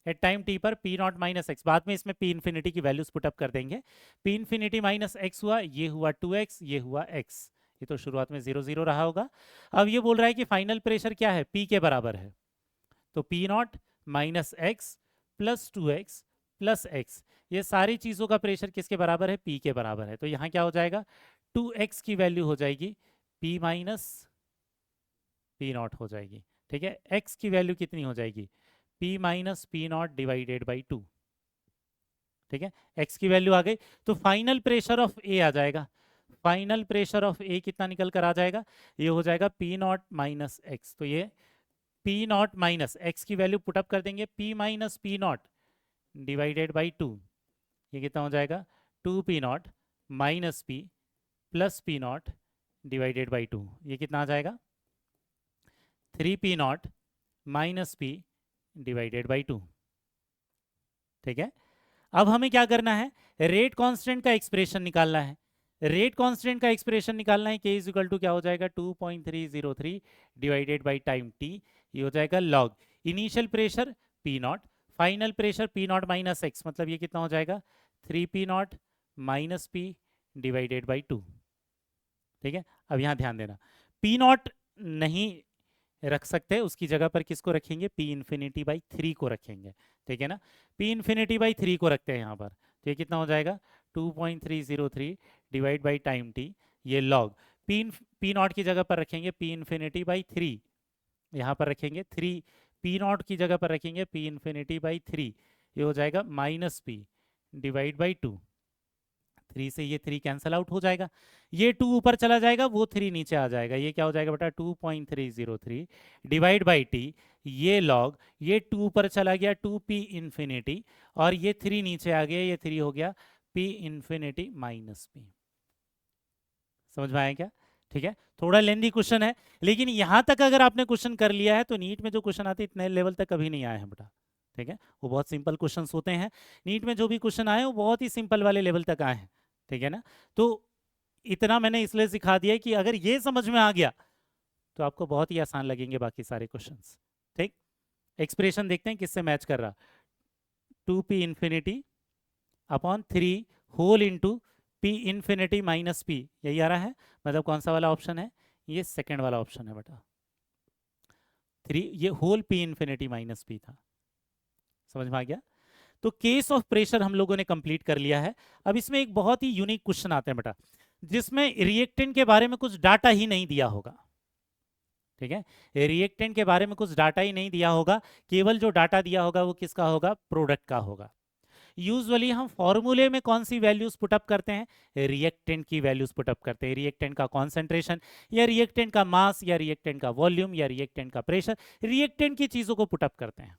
एट टाइम टी पर पी नॉट माइनस एक्स, बाद में इसमें पी इन्फिनिटी की वैल्यूज पुटअप कर देंगे। पी इन्फिनिटी माइनस एक्स हुआ, ये हुआ 2x, ये हुआ x, ये तो शुरुआत में 0 0 रहा होगा। अब ये बोल रहा है कि फाइनल प्रेशर क्या है, p के बराबर है, तो P not minus x plus 2x plus x, ये सारी चीजों का प्रेशर किसके बराबर है, p के बराबर है। तो यहाँ क्या हो जाएगा, 2x की वैल्यू हो जाएगी p माइनस पी नॉट हो जाएगी, ठीक है। x की वैल्यू कितनी हो जाएगी, p minus P not divided by 2, ठीक है। x की वैल्यू आ गई, तो फाइनल प्रेशर ऑफ a आ जाएगा। फाइनल प्रेशर ऑफ a कितना निकल कर आ जाएगा, ये हो जाएगा p नॉट माइनस एक्स, तो ये p नॉट माइनस एक्स की वैल्यू पुटअप कर देंगे, p minus P not divided by 2, ये कितना हो जाएगा, 2p not minus p plus P not divided by 2, ये कितना आ जाएगा, 3p not minus p divided by 2, ठीक है। अब हमें क्या करना है, रेट कांस्टेंट का एक्सप्रेशन निकालना है। रेट कांस्टेंट का एक्सप्रेशन निकालना है, k इज इक्वल टू क्या हो जाएगा, 2.303 डिवाइडेड बाई टाइम t, ये हो जाएगा log initial pressure p not, final pressure p not minus x, मतलब ये कितना हो जाएगा, 3p not minus p divided by 2, ठीक है। अब यहाँ ध्यान देना, p नॉट नहीं रख सकते, उसकी जगह पर किसको रखेंगे, p इन्फिनिटी बाई 3 को रखेंगे, ठीक है ना। p इन्फिनिटी बाई 3 को रखते हैं यहाँ पर, तो ये कितना हो जाएगा, 2.303 डिवाइड बाई टाइम t, ये लॉग p नॉट की जगह पर रखेंगे p इन्फिनिटी बाई 3, यहाँ पर रखेंगे 3, p नॉट की जगह पर रखेंगे p इन्फिनिटी बाई 3, ये हो जाएगा माइनस p डिवाइड बाई 2, 3 से ये 3 कैंसल आउट हो जाएगा, ये 2 ऊपर चला जाएगा, वो 3 नीचे आ जाएगा, ये क्या हो जाएगा बेटा, 2.303 डिवाइड बाई टी, ये लॉग, ये 2 ऊपर चला गया 2p इन्फिनिटी, और ये 3 नीचे आ गया, ये 3 हो गया p इन्फिनिटी माइनस p। समझ में आया क्या, ठीक है। थोड़ा लेंदी क्वेश्चन है, लेकिन यहां तक अगर आपने क्वेश्चन कर लिया है तो नीट में जो क्वेश्चन आते हैं इतने लेवल तक कभी नहीं आए हैं बेटा, ठीक है। वो बहुत सिंपल क्वेश्चन होते हैं, नीट में जो भी क्वेश्चन आए वो बहुत ही सिंपल वाले लेवल तक आए हैं, ठीक है ना। तो इतना मैंने इसलिए सिखा दिया कि अगर ये समझ में आ गया तो आपको बहुत ही आसान लगेंगे बाकी सारे क्वेश्चंस, ठीक। एक्सप्रेशन देखते हैं किससे मैच कर रहा, 2p infinity upon 3 whole into p infinity minus p, यही आ रहा है, मतलब कौन सा वाला ऑप्शन है, ये सेकेंड वाला ऑप्शन है बेटा, 3, ये whole p infinity minus p था। समझ में आ गया। तो केस ऑफ प्रेशर हम लोगों ने कंप्लीट कर लिया है। अब इसमें एक बहुत ही यूनिक क्वेश्चन आते हैं बेटा, जिसमें रिएक्टेंट के बारे में कुछ डाटा ही नहीं दिया होगा, ठीक है। रिएक्टेंट के बारे में कुछ डाटा ही नहीं दिया होगा, केवल जो डाटा दिया होगा वो किसका होगा, प्रोडक्ट का होगा। यूजुअली हम फॉर्मूले में कौन सी वैल्यूज पुटअप करते हैं, रिएक्टेंट की वैल्यूज पुटअप करते हैं, रिएक्टेंट का कॉन्सेंट्रेशन या रिएक्टेंट का मास या रिएक्टेंट का वॉल्यूम या रिएक्टेंट का प्रेशर, रिएक्टेंट की चीजों को पुटअप करते हैं।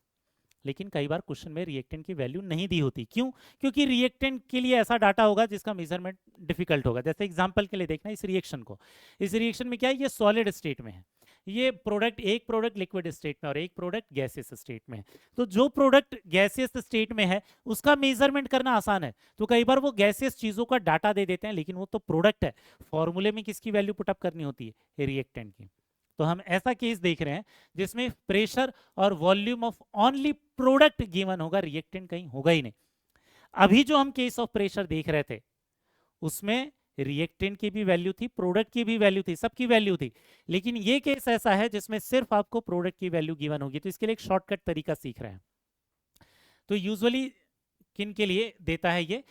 लेकिन कई बार क्वेश्चन में रिएक्टेंट की वैल्यू नहीं दी होती, क्यों, क्योंकि रिएक्टेंट के लिए ऐसा डाटा होगा जिसका मेजरमेंट डिफिकल्ट होगा। जैसे एग्जांपल के लिए देखना, इस रिएक्शन को, इस रिएक्शन में क्या है, ये सॉलिड स्टेट में है, ये प्रोडक्ट, एक प्रोडक्ट लिक्विड स्टेट में और एक प्रोडक्ट गैसियस स्टेट में है। तो जो प्रोडक्ट गैसियस स्टेट में है उसका मेजरमेंट करना आसान है, तो कई बार वो गैसियस चीजों का डाटा दे देते हैं, लेकिन वो तो प्रोडक्ट है, फॉर्मूले में किसकी वैल्यू पुटअप करनी होती है, रिएक्टेंट की। तो हम ऐसा केस देख रहे हैं जिसमें प्रेशर और volume of only product given होगा, रिएक्टेंट कहीं होगा ही नहीं। अभी जो हम केस ऑफ प्रेशर देख रहे थे उसमें रिएक्टेंट की भी वैल्यू थी, प्रोडक्ट की भी वैल्यू थी, सबकी वैल्यू थी, लेकिन ये केस ऐसा है जिसमें सिर्फ आपको प्रोडक्ट की वैल्यू गिवन होगी। तो इसके लिए एक शॉर्टकट तरीका सीख रहे हैं। तो यूजुअली किन के लिए देता है ये,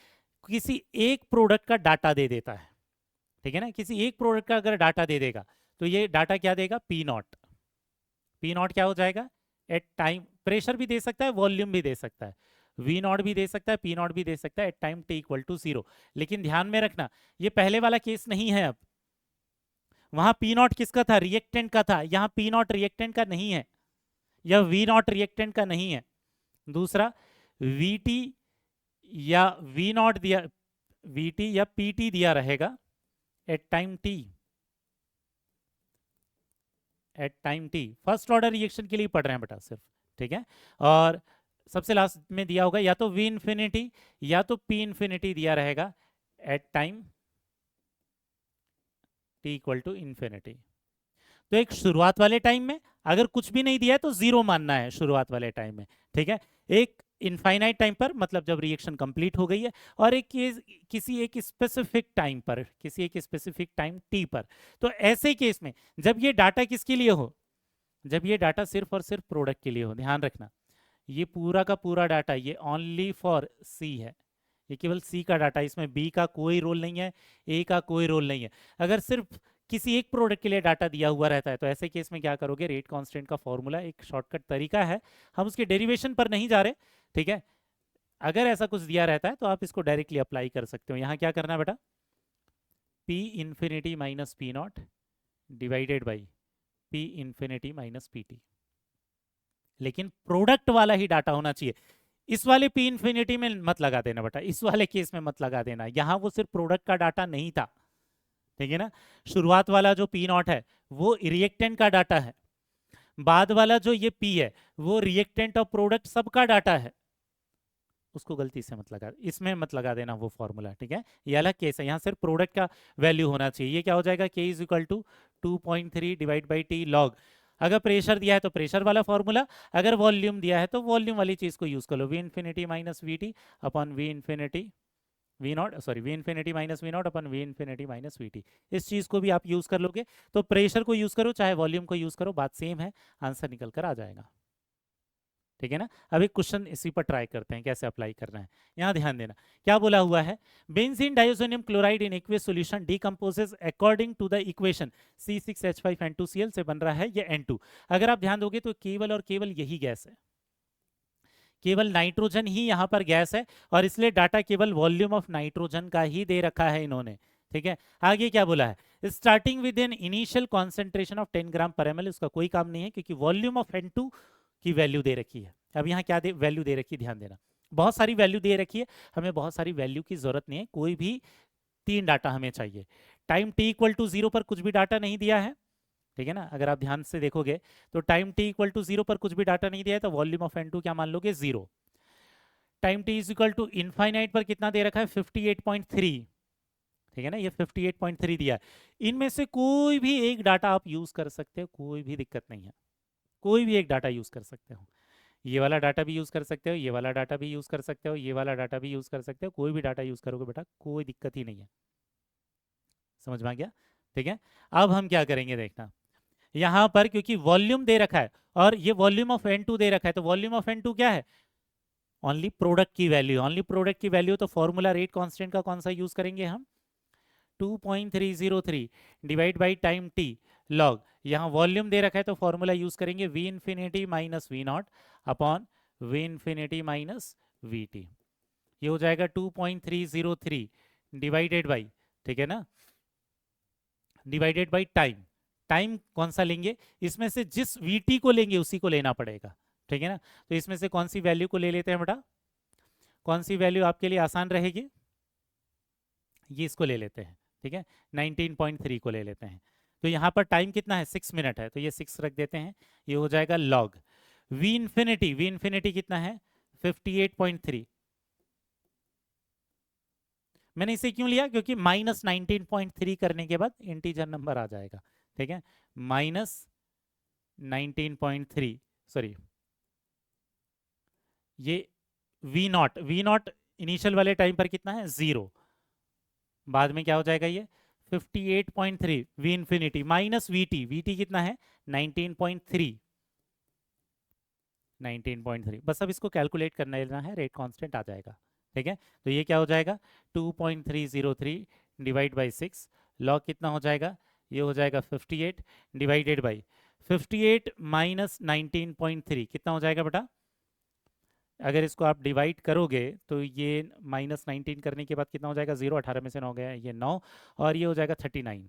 किसी एक प्रोडक्ट का डाटा दे देता है, ठीक है ना। किसी एक प्रोडक्ट का अगर डाटा दे देगा तो ये डाटा क्या देगा, पी नॉट। पी नॉट क्या हो जाएगा, एट टाइम, प्रेशर भी दे सकता है, वॉल्यूम भी दे सकता है, वी नॉट भी दे सकता है, पी नॉट भी दे सकता है, at time T equal to 0। लेकिन ध्यान में रखना ये पहले वाला केस नहीं है। अब वहां पी नॉट किसका था, रिएक्टेंट का था, यहाँ पी नॉट रिएक्टेंट का नहीं है, या वी नॉट रिएक्टेंट का नहीं है। दूसरा, वी टी या वी नॉट दिया, वी टी या पी टी दिया रहेगा at time T, at time T, first order reaction के लिए पढ़ रहे हैं बेटा सिर्फ, ठीक है। और सबसे लास्ट में दिया होगा या तो वी इन्फिनिटी या तो पी इन्फिनिटी दिया रहेगा at time T equal to infinity. तो एक शुरुआत वाले टाइम में अगर कुछ भी नहीं दिया है तो 0 मानना है शुरुआत वाले टाइम में, ठीक है। एक इनफाइनाइट टाइम पर, मतलब जब रिएक्शन कंप्लीट हो गई है, और एक केस किसी एक स्पेसिफिक टाइम पर, किसी एक स्पेसिफिक टाइम टी पर। तो ऐसे केस में जब ये डाटा किसके लिए हो, जब ये डाटा सिर्फ और सिर्फ प्रोडक्ट के लिए हो, ध्यान रखना ये पूरा का पूरा डाटा ये ओनली फॉर सी है, ये केवल सी का डाटा, इसमें बी का कोई रोल नहीं है, ए का कोई रोल नहीं है। अगर सिर्फ किसी एक प्रोडक्ट के लिए डाटा दिया हुआ रहता है तो ऐसे केस में क्या करोगे, रेट कांस्टेंट का फॉर्मूला एक शॉर्टकट तरीका है, हम उसके डेरिवेशन पर नहीं जा रहे, ठीक है। अगर ऐसा कुछ दिया रहता है तो आप इसको डायरेक्टली अप्लाई कर सकते हो। यहाँ क्या करना है बेटा, P infinity minus P not divided by P infinity minus P T, लेकिन प्रोडक्ट वाला ही डाटा होना चाहिए। इस वाले पी इंफिनिटी में मत लगा देना बेटा, इस वाले केस में मत लगा देना, यहां वो सिर्फ प्रोडक्ट का डाटा नहीं था, ठीक है ना। शुरुआत वाला जो पी नॉट है वो रिएक्टेंट का डाटा है, बाद वाला जो ये पी है वो रिएक्टेंट और प्रोडक्ट सबका डाटा है, उसको गलती से मत लगा, इसमें मत लगा देना वो फॉर्मूला, ठीक है। ये अलग केस है, यहाँ सिर्फ प्रोडक्ट का वैल्यू होना चाहिए। ये क्या हो जाएगा, K is equal to 2.3 divide by T log, अगर प्रेशर दिया है तो प्रेशर वाला फॉर्मूला, अगर वॉल्यूम दिया है तो वॉल्यूम वाली चीज को यूज कर लो, V infinity minus V T upon V infinity V naught, sorry V infinity minus V naught upon V infinity minus V T. इस चीज को भी आप यूज कर लोगे, तो प्रेशर को यूज करो चाहे वॉल्यूम को यूज करो, बात सेम है, आंसर निकल कर आ जाएगा, ठीक है ना। अब एक क्वेश्चन इसी पर ट्राई करते हैं कैसे अप्लाई करना है। यहाँ ध्यान देना क्या बोला हुआ है, benzene diazonium chloride in aqueous solution decomposes according to the equation C6H5N2Cl से बन रहा है ये N2। अगर आप ध्यान दोगे तो केवल और केवल यही गैस है, केवल नाइट्रोजन ही यहाँ पर गैस है, और इसलिए डाटा केवल वॉल्यूम ऑफ नाइट्रोजन का ही दे रखा है इन्होंने, ठीक है। आगे क्या बोला है, starting with an initial concentration of 10 ग्राम पर ml, उसका कोई काम नहीं है क्योंकि वॉल्यूम ऑफ N2 की वैल्यू दे रखी है। अब यहाँ क्या वैल्यू दे रखी है, ध्यान देना, बहुत सारी वैल्यू दे रखी है, हमें बहुत सारी वैल्यू की जरूरत नहीं है, कोई भी 3 डाटा हमें चाहिए। टाइम t इक्वल टू 0 पर कुछ भी डाटा नहीं दिया है, ठीक है ना। अगर आप ध्यान से देखोगे तो टाइम t इक्वल टू 0 पर कुछ भी डाटा नहीं दिया है तो वॉल्यूम ऑफ N2 क्या मान लोगे, 0। Time t is equal to infinite पर कितना दे रखा है, 58.3, ठीक है ना, ये 58.3 दिया है। इनमें से कोई भी एक डाटा आप यूज कर सकते हो, कोई भी दिक्कत नहीं है, कोई भी एक डाटा यूज कर सकते हो, ये वाला डाटा भी यूज कर सकते हो, ये वाला डाटा भी यूज कर सकते हो, ये वाला डाटा भी यूज कर सकते हो, कोई भी डाटा यूज करोगे बेटा कोई दिक्कत ही नहीं है, समझ में आ गया, ठीक है। अब हम क्या करेंगे देखना, यहां पर क्योंकि वॉल्यूम दे रखा है और ये वॉल्यूम ऑफ N2 दे रखा है, तो वॉल्यूम ऑफ N2 क्या है, ओनली प्रोडक्ट की वैल्यू, ओनली प्रोडक्ट की वैल्यू, तो फॉर्मूला रेट कांस्टेंट का कौन सा यूज करेंगे हम, 2.303 divide by time T log, यहाँ वॉल्यूम दे रखा है तो फॉर्मूला यूज करेंगे V infinity minus V naught upon V infinity minus V T, ये हो जाएगा 2.303 डिवाइडेड बाई, ठीक है ना, डिवाइडेड बाई टाइम, टाइम कौन सा लेंगे, इसमें से जिस वीटी को लेंगे उसी को लेना पड़ेगा, ठीक है ना। तो इसमें से कौन सी वैल्यू को ले लेते हैं बेटा, कौन सी वैल्यू आपके लिए आसान रहेगी, ये इसको ले लेते हैं, ठीक है, 19.3 को ले लेते हैं। तो यहाँ पर टाइम कितना है, 6 मिनट है, तो ये 6 रख देते हैं, ये हो जाएगा लॉग वी इन्फिनिटी कितना है, 58.3। मैंने इसे क्यों लिया, क्योंकि माइनस 19.3 करने के बाद इंटीजर नंबर आ जाएगा, ठीक है, माइनस 19.3, सॉरी ये वी नॉट इनिशियल वाले टाइम पर कितना है, 0, बाद में क्या हो जाएगा ये 58.3 वी इन्फिनिटी माइनस वीटी कितना है 19.3, 19.3, बस अब इसको कैलकुलेट करना लेना है, रेट कांस्टेंट आ जाएगा, ठीक है। तो ये क्या हो जाएगा 2.303 डिवाइड बाई 6, लॉग कितना हो जाएगा, ये हो जाएगा 58 डिवाइडेड बाई 58 माइनस 19.3 कितना हो जाएगा बेटा, अगर इसको आप डिवाइड करोगे तो ये माइनस 19 करने के बाद कितना हो जाएगा, 0, 18 में से 9 गया, ये 9, और ये हो जाएगा 39,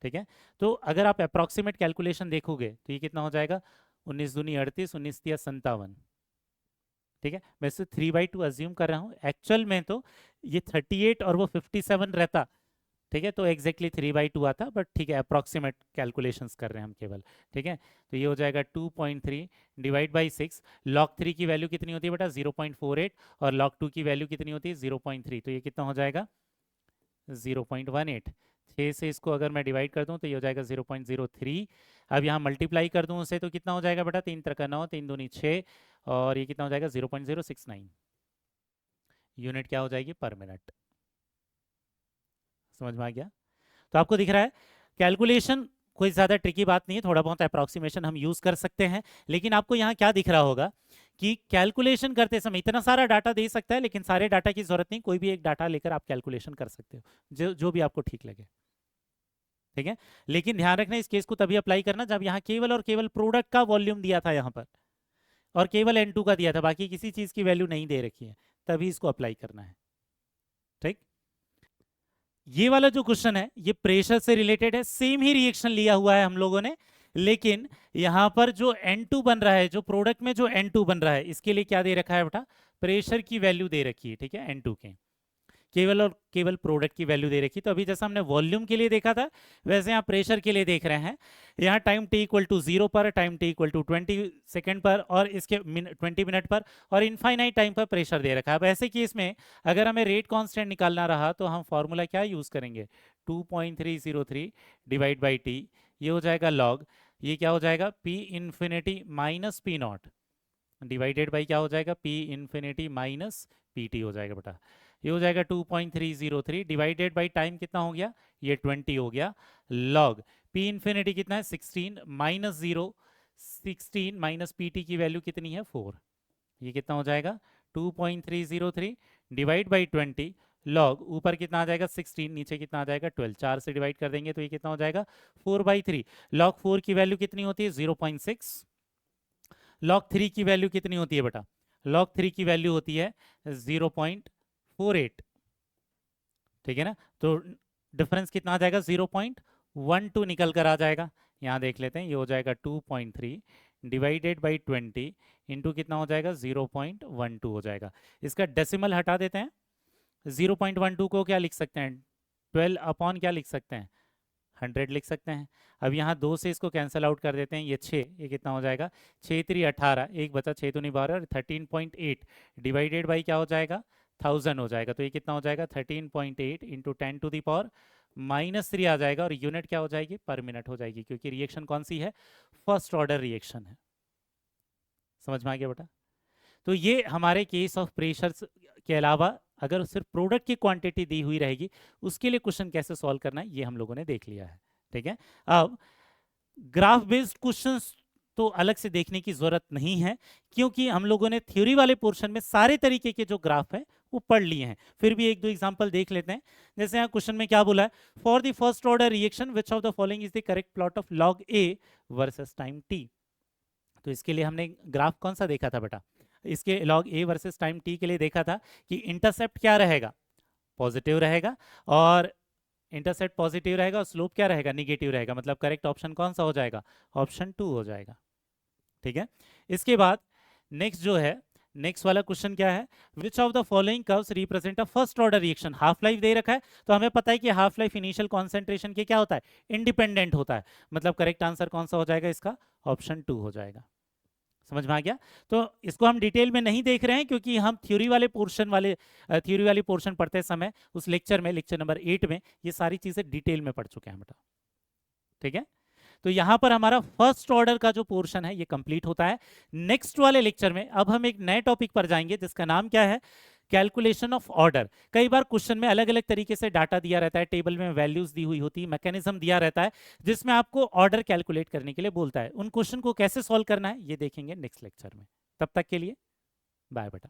ठीक है। तो अगर आप अप्रॉक्सीमेट कैलकुलेशन देखोगे तो ये कितना हो जाएगा, 19 दूनी 38, 19 तिया 57, ठीक है। मैं इसे 3/2 अज्यूम कर रहा हूँ, एक्चुअल में तो ये 38 और वो 57 रहता, ठीक है, तो एग्जैक्टली 3/2 आता, बट ठीक है अप्रॉक्सीमेट कैलकुलेशंस कर रहे हैं हम केवल, ठीक है। तो ये हो जाएगा 2.3 डिवाइड बाई 6, लॉग 3 की वैल्यू कितनी होती है बेटा 0.48, और लॉग 2 की वैल्यू कितनी होती है 0.3, तो ये कितना हो जाएगा 0.18, 6 से इसको अगर मैं डिवाइड कर दूं तो ये हो जाएगा 0.03, अब यहाँ मल्टीप्लाई कर दूं उसे तो कितना हो जाएगा बेटा, 3 3 9, 3 दूनी 6, और ये कितना हो जाएगा 0.069 यूनिट क्या हो जाएगी पर मिनट। समझ में आ गया? तो आपको दिख रहा है कैलकुलेशन कोई ज़्यादा ट्रिकी बात नहीं है, थोड़ा बहुत अप्रॉक्सीमेशन हम यूज़ कर सकते हैं। लेकिन आपको यहाँ क्या दिख रहा होगा कि कैलकुलेशन करते समय इतना सारा डाटा दे सकता है, लेकिन सारे डाटा की जरूरत नहीं, कोई भी एक डाटा लेकर आप कैलकुलेशन कर सकते हो जो भी आपको ठीक लगे। ठीक है, लेकिन ध्यान रखना इस केस को तभी अप्लाई करना जब यहाँ केवल और केवल प्रोडक्ट का वॉल्यूम दिया था यहाँ पर, और केवल N2 का दिया था, बाकी किसी चीज़ की वैल्यू नहीं दे रखी है, तभी इसको अप्लाई करना है। ठीक, ये वाला जो क्वेश्चन है ये प्रेशर से रिलेटेड है, सेम ही रिएक्शन लिया हुआ है हम लोगों ने, लेकिन यहां पर जो N2 बन रहा है, जो प्रोडक्ट में जो N2 बन रहा है, इसके लिए क्या दे रखा है बेटा, प्रेशर की वैल्यू दे रखी है। ठीक है, N2 के केवल और केवल प्रोडक्ट की वैल्यू दे रखी। तो अभी जैसा हमने वॉल्यूम के लिए देखा था, वैसे यहाँ प्रेशर के लिए देख रहे हैं। यहाँ टाइम t इक्वल टू 0 पर, time t equal to 20 second पर, और इसके 20 मिनट पर, और इनफाइनाइट टाइम पर प्रेशर दे रखा है। अब ऐसे केस में अगर हमें रेट कांस्टेंट निकालना रहा तो हम फॉर्मूला क्या यूज करेंगे, 2.303 डिवाइड बाई टी, ये हो जाएगा लॉग, ये क्या हो जाएगा p infinity minus P not divided by क्या हो जाएगा, p infinity minus P T हो जाएगा बेटा। ये हो जाएगा 2.303 डिवाइडेड बाई टाइम कितना हो गया, ये 20 हो गया, लॉग p इंफिनिटी कितना है 16 माइनस 0, 16 माइनस पी टी की वैल्यू कितनी है 4, ये कितना हो जाएगा 2.303 डिवाइड बाई 20 लॉग, ऊपर कितना आ जाएगा 16, नीचे कितना आ जाएगा 12, 4 से डिवाइड कर देंगे तो ये कितना हो जाएगा 4/3। लॉग 4 की वैल्यू कितनी होती है 0.6, लॉग 3 की वैल्यू कितनी होती है बेटा, लॉग 3 की वैल्यू होती है 0.48। ठीक है ना, तो डिफरेंस कितना आ जाएगा 0.12 निकल कर आ जाएगा। यहाँ देख लेते हैं, ये हो जाएगा 2.3 डिवाइडेड बाई 20 इंटू कितना हो जाएगा 0.12 हो जाएगा। इसका डेसिमल हटा देते हैं, 0.12 को क्या लिख सकते हैं, 12 अपॉन क्या लिख सकते हैं 100 लिख सकते हैं। अब यहाँ 2 से इसको कैंसिल आउट कर देते हैं, ये 6, ये कितना हो जाएगा 6 3 18, एक बचा 6 तो नहीं 12, और 13.8 डिवाइडेड बाई क्या हो जाएगा 1000 हो जाएगा। तो ये कितना हो जाएगा 13.8 इंटू 10 टू दी पावर -3 आ जाएगा, और यूनिट क्या हो जाएगी पर मिनट हो जाएगी, क्योंकि रिएक्शन कौन सी है, फर्स्ट ऑर्डर रिएक्शन है। समझ में आ गया बेटा? तो ये हमारे केस ऑफ प्रेशर के अलावा अगर सिर्फ प्रोडक्ट की क्वांटिटी दी हुई रहेगी, उसके लिए क्वेश्चन कैसे सॉल्व करना है ये हम लोगों ने देख लिया है। ठीक है, अब ग्राफ बेस्ड क्वेश्चंस तो अलग से देखने की जरूरत नहीं है, क्योंकि हम लोगों ने थ्योरी वाले पोर्शन में सारे तरीके के जो ग्राफ है वो पढ़ लिए हैं। फिर भी एक दो एग्जांपल देख लेते हैं। जैसे यहाँ क्वेश्चन में क्या बोला है, for the first order reaction which of the following is the correct plot of log A versus time T. तो इसके लिए हमने ग्राफ कौन सा देखा था बेटा, इसके log A versus time T के लिए देखा था कि इंटरसेप्ट क्या रहेगा, पॉजिटिव रहेगा, और इंटरसेप्ट पॉजिटिव रहेगा और स्लोप क्या रहेगा, निगेटिव रहेगा। मतलब करेक्ट ऑप्शन कौन सा हो जाएगा, ऑप्शन 2 हो जाएगा। ठीक है, इसके बाद नेक्स्ट जो है, नेक्स्ट वाला क्वेश्चन क्या है, which of the following curves represent a first order reaction. Half life दे रखा है, तो हमें पता है कि हाफ लाइफ इनिशियल कॉन्सेंट्रेशन के क्या होता है, इंडिपेंडेंट होता है। मतलब करेक्ट आंसर कौन सा हो जाएगा इसका, ऑप्शन 2 हो जाएगा। समझ में आ गया? तो इसको हम डिटेल में नहीं देख रहे हैं, क्योंकि हम थ्योरी वाली पोर्शन पढ़ते समय उस लेक्चर में, लेक्चर नंबर 8 में ये सारी चीजें डिटेल में पढ़ चुके हैं बेटा। ठीक है, तो यहां पर हमारा फर्स्ट ऑर्डर का जो पोर्शन है ये कंप्लीट होता है। नेक्स्ट वाले लेक्चर में अब हम एक नए टॉपिक पर जाएंगे जिसका नाम क्या है, कैलकुलेशन ऑफ ऑर्डर। कई बार क्वेश्चन में अलग अलग तरीके से डाटा दिया रहता है, टेबल में वैल्यूज दी हुई होती है, मैकेनिज्म दिया रहता है जिसमें आपको ऑर्डर कैलकुलेट करने के लिए बोलता है। उन क्वेश्चन को कैसे सॉल्व करना है ये देखेंगे नेक्स्ट लेक्चर में। तब तक के लिए बाय बेटा।